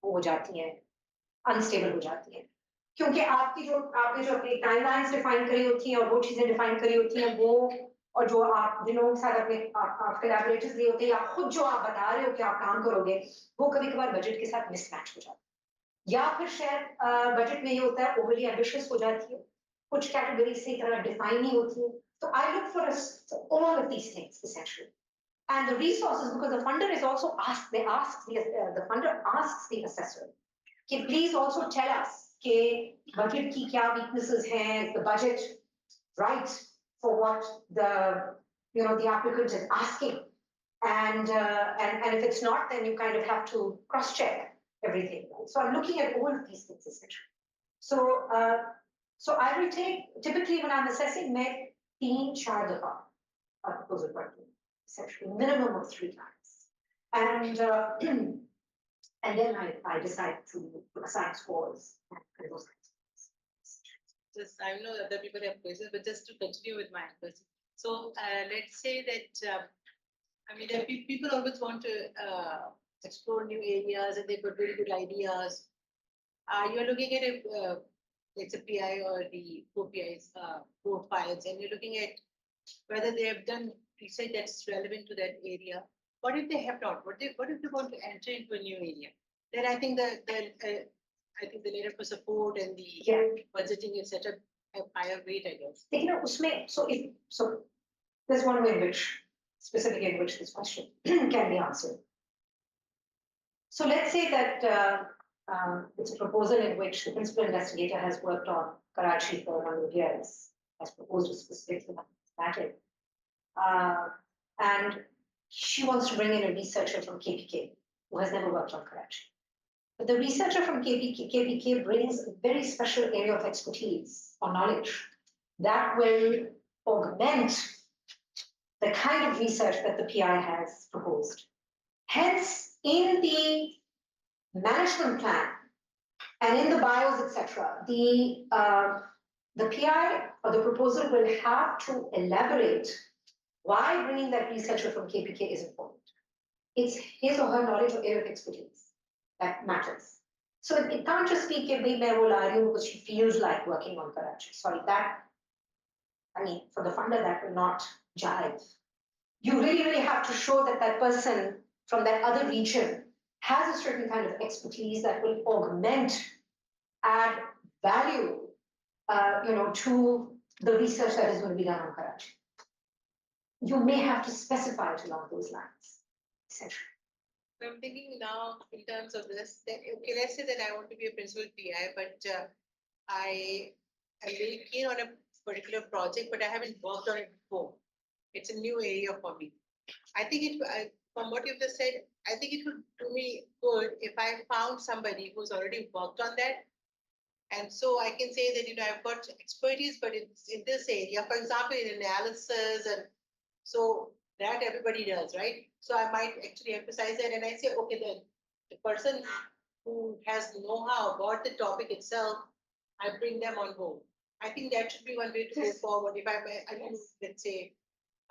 हो जाती हैं, अनस्टेबल हो जाती हैं, क्योंकि आपने जो अपनी टाइमलाइंस डिफाइन करी होती हैं और वो चीजें डिफाइन करी होती हैं वो और जो आप दिनों के साथ अपने आप कोलैबोरेटर्स दिए होते हैं या खुद जो आप बता रहे हो कि आप काम करोगे वो कभी-कभार बजट के साथ मिसमैच हो जाता है या फिर शायद बजट में ये होता है ओवरली एम्बिशियस हो जाती है, कुछ कैटेगरी सही तरह डिफाइन नहीं होती है. So I look for all of these things essentially. And the resources, because the funder is also asked, the funder asks the assessor, can please also tell us कि budget की क्या weaknesses हैं, is the budget right for what the applicant is asking, and if it's not, then you kind of have to cross-check everything. Right? So I'm looking at all of these things essentially. So I will take, typically when I'm assessing, मैं 3-4 दफा proposal पढ़ती हूँ, essentially minimum of 3 times, and then I decide to assign scores and those kinds of things. Just, I know other people have questions, but just to continue with my question. So let's say that, I mean, people always want to explore new areas and they've got very good ideas. You're looking at it's a PI or the 4 PIs, 4 files, and you're looking at whether they have done research that's relevant to that area. What if they have not? What if they want to enter into a new area? Then I think the letter for support and the budgeting etc. have higher weight, I guess. So there's one way in which this question can be answered. So let's say that it's a proposal in which the principal investigator has worked on Karachi for a number of years, has proposed a specific thematic, and she wants to bring in a researcher from KPK who has never worked on Karachi. But the researcher from KPK brings a very special area of expertise or knowledge that will augment the kind of research that the PI has proposed. Hence, in the management plan and in the bios, etc., the PI or the proposal will have to elaborate why bringing that researcher from KPK is important. It's his or her knowledge or area of expertise that matters. So it can't just be कि भाई मैं वो ला रही हूँ because she feels like working on Karachi. Sorry, that, I mean, for the funder, that will not jive you really have to show that that person from that other region has a certain kind of expertise that will augment, add value, to the research that is going to be done on Karachi. You may have to specify it along those lines, essentially. I'm thinking now in terms of this, that, okay, let's say that I want to be a principal PI, but I am very keen on a particular project, but I haven't worked on it before. It's a new area for me. I think from what you've just said, I think it would do me good if I found somebody who's already worked on that. And so I can say that, I've got expertise, but it's in this area, for example, in analysis. And so that everybody does, right? So I might actually emphasize that. And I say, okay, then the person who has know-how about the topic itself, I bring them on board. I think that should be one way to go forward. If I mean, let's say,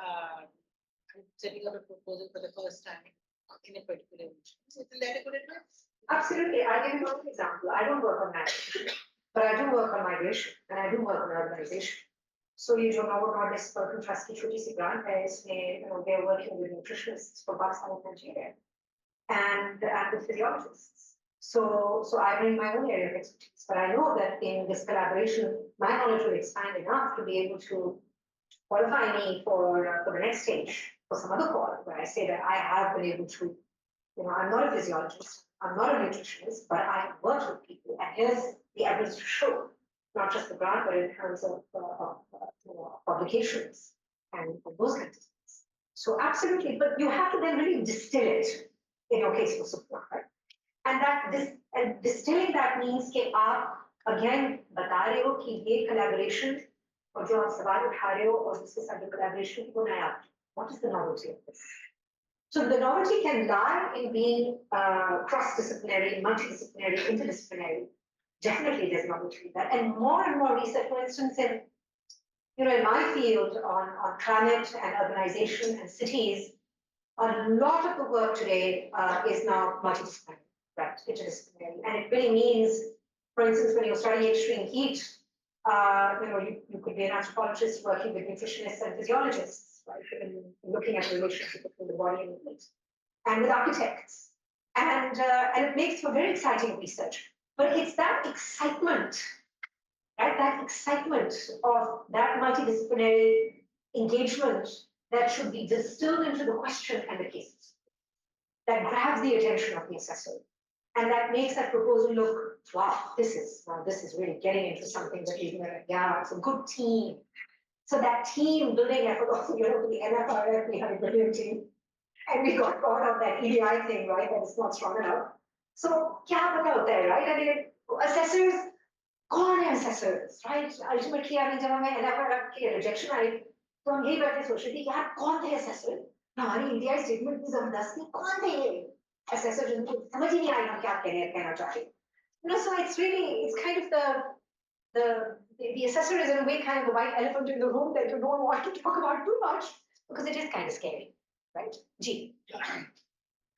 I'm setting up a proposal for the first time in a particular region. Isn't that a good advice? Absolutely. I'll give you one example. I don't work on migration, but I do work on migration and I do work on urbanization. So you don't know about this trust की छोटी सी grant है इसमें they're working with nutritionists for Pakistan and Nigeria and with physiologists. So I bring my own area of expertise, but I know that in this collaboration, my knowledge will expand enough to be able to qualify me for the next stage, for some other call, where I say that I have been able to, I'm not a physiologist, I'm not a nutritionist, but I work with people, and here's the evidence to show, not just the grant, but in terms of publications and those kinds of things. So absolutely, but you have to then really distill it in your case for support, right? And distilling that means that आप again बता रहे हो कि ये collaboration और जो आप सवाल उठा रहे हो और जिसके साथ collaboration को नया, what is the novelty of this? So the novelty can lie in being cross-disciplinary, multidisciplinary, interdisciplinary. Definitely there's novelty in that. And more research, for instance, in my field on climate and urbanization and cities, a lot of the work today is now multidisciplinary. Right, interdisciplinary, and it really means, for instance, when you're studying extreme heat, you could be an anthropologist working with nutritionists and physiologists, right? And looking at the relationship between the body and the heat, and with architects, and it makes for very exciting research. But it's that excitement, right? That excitement of that multidisciplinary engagement that should be distilled into the question and the cases, that grabs the attention of the assessor. And that makes that proposal look, wow, this is really getting into something that is, it's a good team. So that team building effort, also, the NFRF, we had a brilliant team. And we got caught on that EDI thing, right? That is not strong enough. So, kya pata hota hai, right? I mean, assessors, kaun hai assessors, right? Ultimately, I mean, जब हमें NFRF की rejection आई, तो हम यही बैठे सोच रहे थे, यार कौन थे assessor? हमारी EDI statement भी जबरदस्त थी, कौन थे ये? Assessor जिनको समझ ही नहीं आएगा क्या कहना चाह रहे. So it's kind of the assessor is in a way kind of the white elephant in the room that you don't want to talk about too much because it is kind of scary, right? G. Yeah.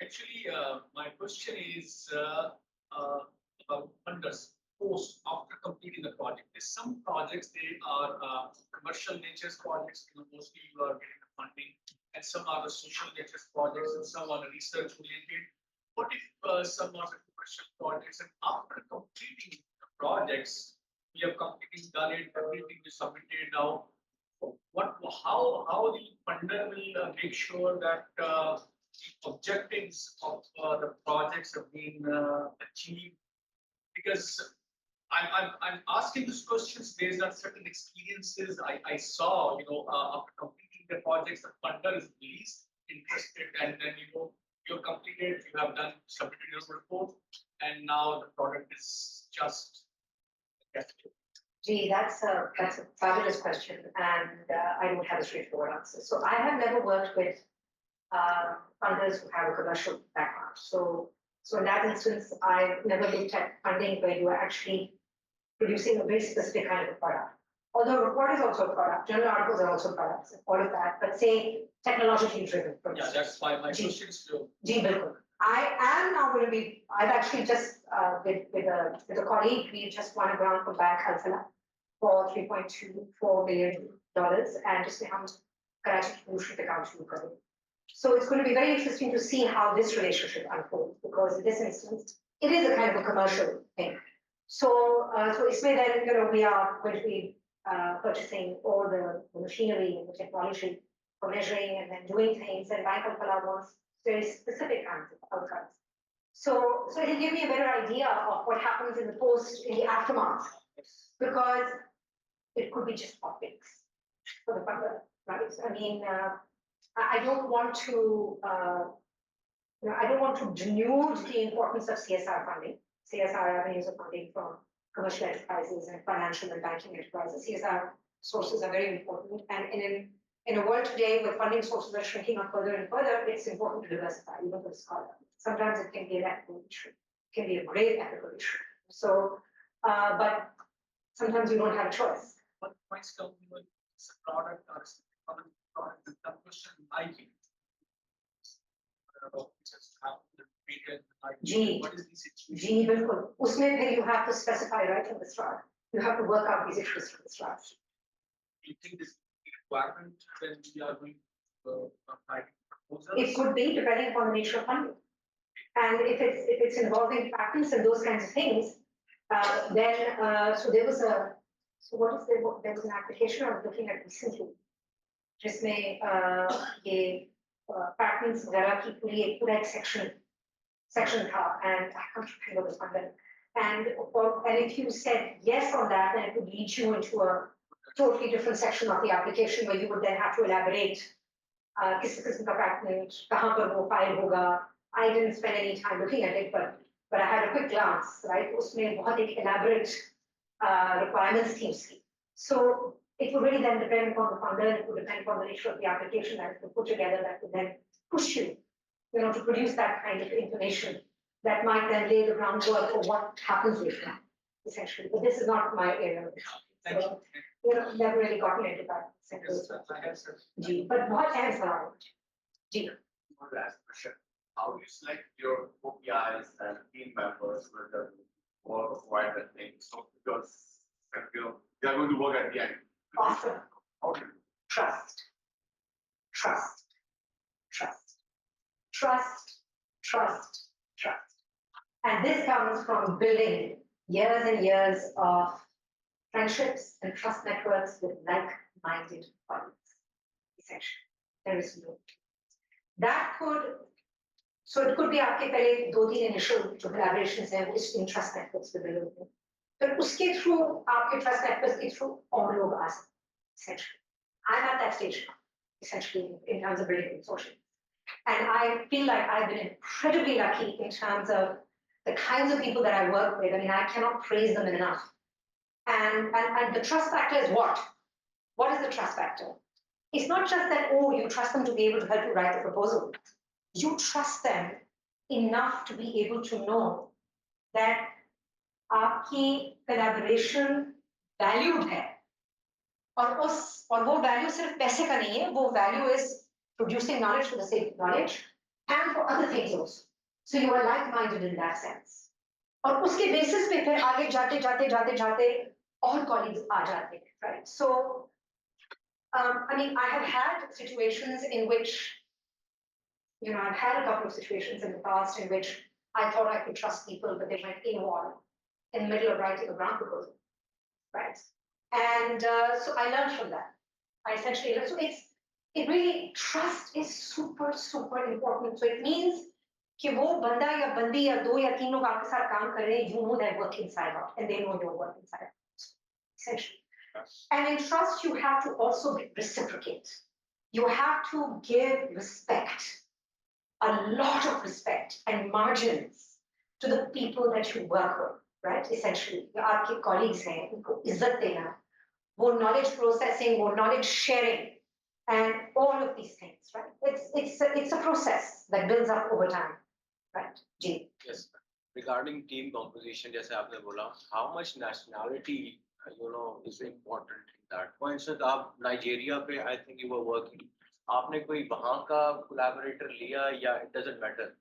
Actually, my question is about funders post after completing the project. There's some projects, they are commercial nature projects, mostly you are getting the funding, and some are the social nature projects, and some are the research oriented. What if some are the commercial projects, and after completing the projects, we have completely done it, everything is submitted now. How the funder will make sure that the objectives of the projects have been achieved? Because I'm asking these questions based on certain experiences I saw, after completing the projects, the funder is least interested, and then you've completed, you have done submitted your report, and now the product is just. Gee, that's a fabulous question, and I don't have a straightforward answer. So I have never worked with funders who have a commercial background. So in that instance, I've never looked at funding where you are actually producing a very specific kind of a product. Although a report is also a product, journal articles are also products, all of that, but say technologically driven. Yeah, that's why my question is to. Gee, bilkul. I am now going to be, I've actually just, with a colleague, we just won a grant from Bank Alfala for $3.24 million, and just हम Karachi Pollution Account शुरू करें. So it's going to be very interesting to see how this relationship unfolds, because in this instance, it is a kind of a commercial thing. So, so इसमें then, we are going to be purchasing all the machinery and the technology for measuring and then doing things, and Bank of Pala wants very specific kinds of outcomes. So it'll give me a better idea of what happens in the post, in the aftermath, because it could be just optics for the funder, right? I mean, I don't want to, I don't want to denude the importance of CSR funding, CSR avenues of funding from commercial enterprises and financial and banking enterprises. CSR sources are very important, and in a world today where funding sources are shrinking up further and further, it's important to diversify, even for the scholar. Sometimes it can be an ethical issue, it can be a great ethical issue. So, but sometimes you don't have a choice. What points come when it's a product or a common product, the question I think. G. What is the situation? G, बिल्कुल. उसमें फिर you have to specify right from the start. You have to work out these issues from the start. Do you think this is a requirement when we are going writing proposals? It could be, depending upon the nature of funding. And if it's involving patents and those kinds of things, then so there was an application I was looking at recently, जिसमें ये patents वगैरह की पूरा एक section था, and I can't remember the funding. And if you said yes on that, then it would lead you into a totally different section of the application where you would then have to elaborate किस किस्म का patent, कहाँ पर वो file होगा. I didn't spend any time looking at it, but I had a quick glance, right? उसमें बहुत एक elaborate requirements थी उसकी. So it would really then depend upon the funder, it would depend upon the nature of the application that you put together that would then push you, to produce that kind of information that might then lay the groundwork for what happens later, essentially. But this is not my area. Thank So, you. never really gotten into that. Yes, I have said. G, but बहुत है सवाल. G. Last question. How do you select your OPIs and team members who are going to provide that thing? So because they are going to work at the end. Awesome. How do you? Trust. Trust. Trust. Trust. Trust. Trust. And this comes from building years and years of friendships and trust networks with like-minded colleagues. Essentially, there is no. That could. So it could be आपके पहले 2-3 initial collaborations हैं वो in trust networks पे build होते हैं. फिर उसके through आपके trust networks के through और लोग आ सकते हैं. Essentially, I'm at that stage now. Essentially, in terms of building consortium, and I feel like I've been incredibly lucky in terms of the kinds of people that I work with. I mean, I cannot praise them enough. And the trust factor is what? What is the trust factor? It's not just that, oh, you trust them to be able to help you write the proposal. You trust them enough to be able to know that आपकी collaboration valued है. और वो value सिर्फ पैसे का नहीं है, वो value is producing knowledge for the sake of knowledge and for other things also. So you are like-minded in that sense. और उसके basis पे फिर आगे जाते और colleagues आ जाते हैं, right? So, I mean, I have had situations in which, I've had a couple of situations in the past in which I thought I could trust people, but they went AWOL in the middle of writing a grant proposal, right? And so I learned from that. I essentially learned. So it really, trust is super, super important. So it means कि वो बंदा या बंदी या 2 या 3 लोग आपके साथ काम कर रहे हैं, you know their work inside out, and they know your work inside out, essentially. And in trust, you have to also reciprocate. You have to give respect, a lot of respect and margins to the people that you work with, right? Essentially, your colleagues हैं, उनको इज्जत देना, वो knowledge processing, वो knowledge sharing, and all of these things, right? It's a process that builds up over time, right? G. Yes. Regarding team composition, जैसे आपने बोला, how much nationality, is important in that. For instance, आप Nigeria पे, I think you were working. आपने कोई वहाँ का collaborator लिया या it doesn't matter?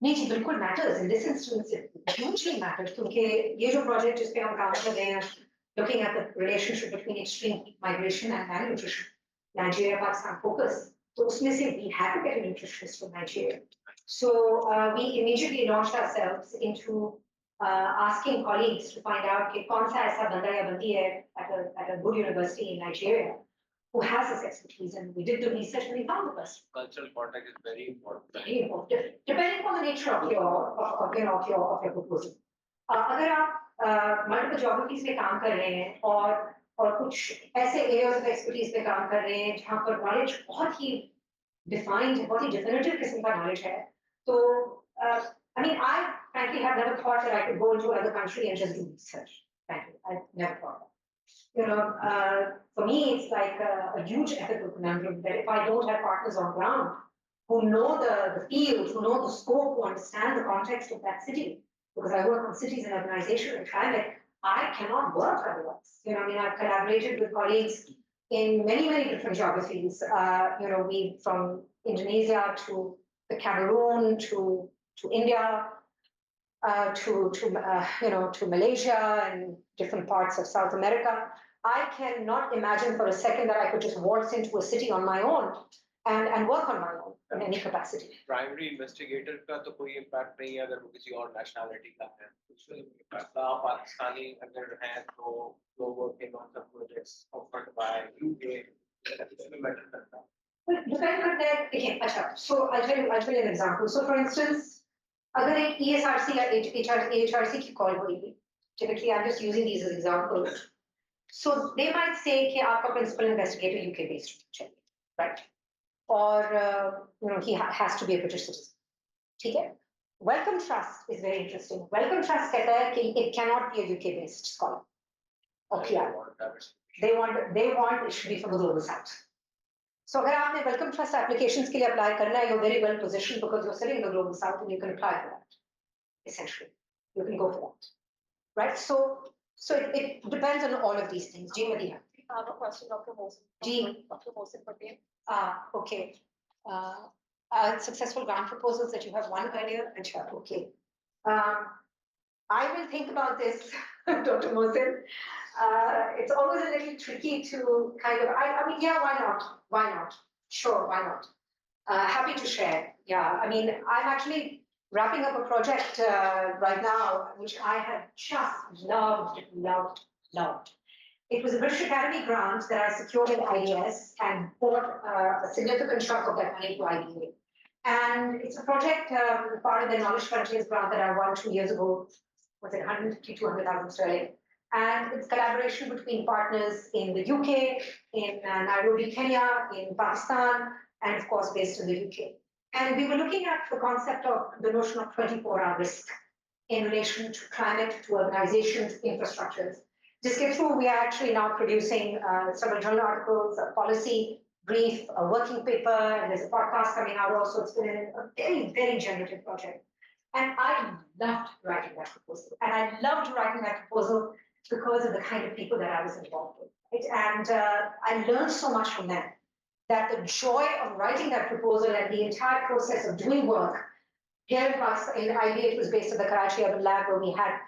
नहीं जी, बिल्कुल matters. In this instance, it hugely matters क्योंकि ये जो project जिस पे हम काम कर रहे हैं, looking at the relationship between extreme migration and malnutrition, Nigeria, Pakistan focus, तो उसमें से we had to get a nutritionist from Nigeria. So we immediately launched ourselves into asking colleagues to find out कि कौन सा ऐसा बंदा या बंदी है at a good university in Nigeria who has this expertise, and we did the research and we found the person. Cultural context is very important. Very important, depending on the nature of your proposal. अगर आप multiple geographies में काम कर रहे हैं और कुछ ऐसे areas of expertise में काम कर रहे हैं जहाँ पर knowledge बहुत ही defined है, बहुत ही definitive किस्म का knowledge है, तो I mean I frankly have never thought that I could go into another country and just do research. Frankly, I never thought that. You know, for me it's like a huge ethical conundrum that if I don't have partners on ground who know the field, who know the scope, who understand the context of that city, because I work on cities and urbanization and climate, I cannot work otherwise. You know, I mean, I've collaborated with colleagues in many, many different geographies. You know, we from Indonesia to the Cameroon to India, to Malaysia and different parts of South America. I cannot imagine for a second that I could just waltz into a city on my own and work on my own in any capacity. Primary investigator का तो कोई impact नहीं है अगर वो किसी और nationality का है. आप पाकिस्तानी अगर हैं तो वो working on some projects offered by UK, इसमें matter करता है. But depend करता है, देखिए, अच्छा, so I'll tell you an example. So for instance, अगर एक ESRC या HRC की call होगी, typically I'm just using these as examples. So they might say कि आपका principal investigator UK based चाहिए, right? Or you know, he has to be a British citizen. ठीक है? Welcome Trust is very interesting. Welcome Trust कहता है कि it cannot be a UK based scholar. Okay. They want it should be from the global south. So अगर आपने Welcome Trust applications के लिए apply करना है, you're very well positioned because you're sitting in the global south and you can apply for that. Essentially, you can go for that, right? So it depends on all of these things. Ji Madina. I have a question, Dr. Mohsen. Ji. Dr. Mohsen Patel. Okay. Successful grant proposals that you have won earlier. Okay. I will think about this, Dr. Mohsen. It's always a little tricky to kind of, I mean, yeah, why not? Why not? Sure, why not? Happy to share. Yeah, I mean, I'm actually wrapping up a project right now, which I have just loved. It was a British Academy grant that I secured in IDS and bought a significant chunk of that money to IDA. And it's a project, part of the Knowledge Frontiers grant that I won 2 years ago. Was it 150, 200,000 sterling? And it's collaboration between partners in the UK, in Nairobi, Kenya, in Pakistan, and of course based in the UK. And we were looking at the concept of the notion of 24-hour risk in relation to climate, to urbanization, to infrastructures. Jiske through, we are actually now producing several journal articles, a policy brief, a working paper, and there's a podcast coming out also. It's been a very, very generative project. And I loved writing that proposal. And I loved writing that proposal because of the kind of people that I was involved with. Right? And I learned so much from them, that the joy of writing that proposal and the entire process of doing work here in IB, it was based at the Karachi Urban Lab, where we had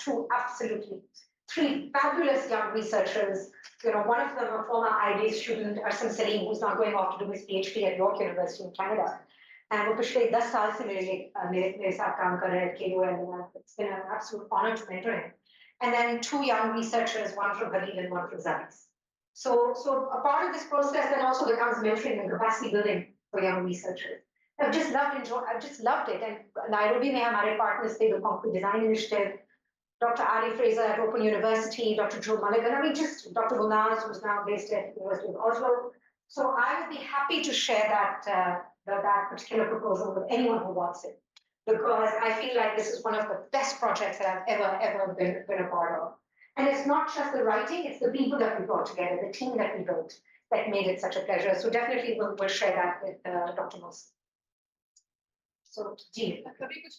three fabulous young researchers. You know, one of them, a former IB student, Arsam Salim, who's now going off to do his PhD at York University in Canada. And वो पिछले 10 साल से मेरे साथ काम कर रहे हैं KOL. It's been an absolute honor to mentor him. And then 2 young researchers, one from Khalid and one from Zabis. So a part of this process then also becomes mentoring and capacity building for young researchers. I've just loved it. And Nairobi mein hamare partners थे, the Concrete Design Initiative, Dr. Ali Fraser at Open University, Dr. Joe Mulligan, I mean, just Dr. Gunaz, who's now based at the University of Oslo. So I would be happy to share that particular proposal with anyone who wants it, because I feel like this is one of the best projects that I've ever been a part of. And it's not just the writing, it's the people that we brought together, the team that we built, that made it such a pleasure. So definitely we'll share that with Dr. Mohsen. So, जी. कभी कुछ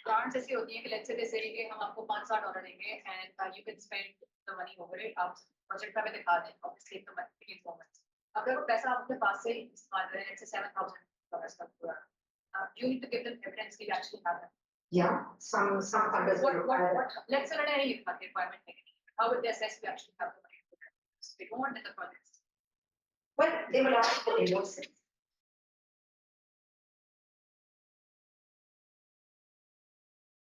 grants ऐसी होती हैं कि let's say they say कि हम आपको $500 देंगे and you can spend the money over it. आप project में दिखा दें, obviously the money begins moments. अगर वो पैसा आपके पास से इस्तेमाल करें, let's say $7,000 का पूरा, you need to give them evidence कि you actually have them. Yeah, some funders what let's say any requirement, how would they assess we actually have the money? They don't want the projects. Well, they will ask for invoices.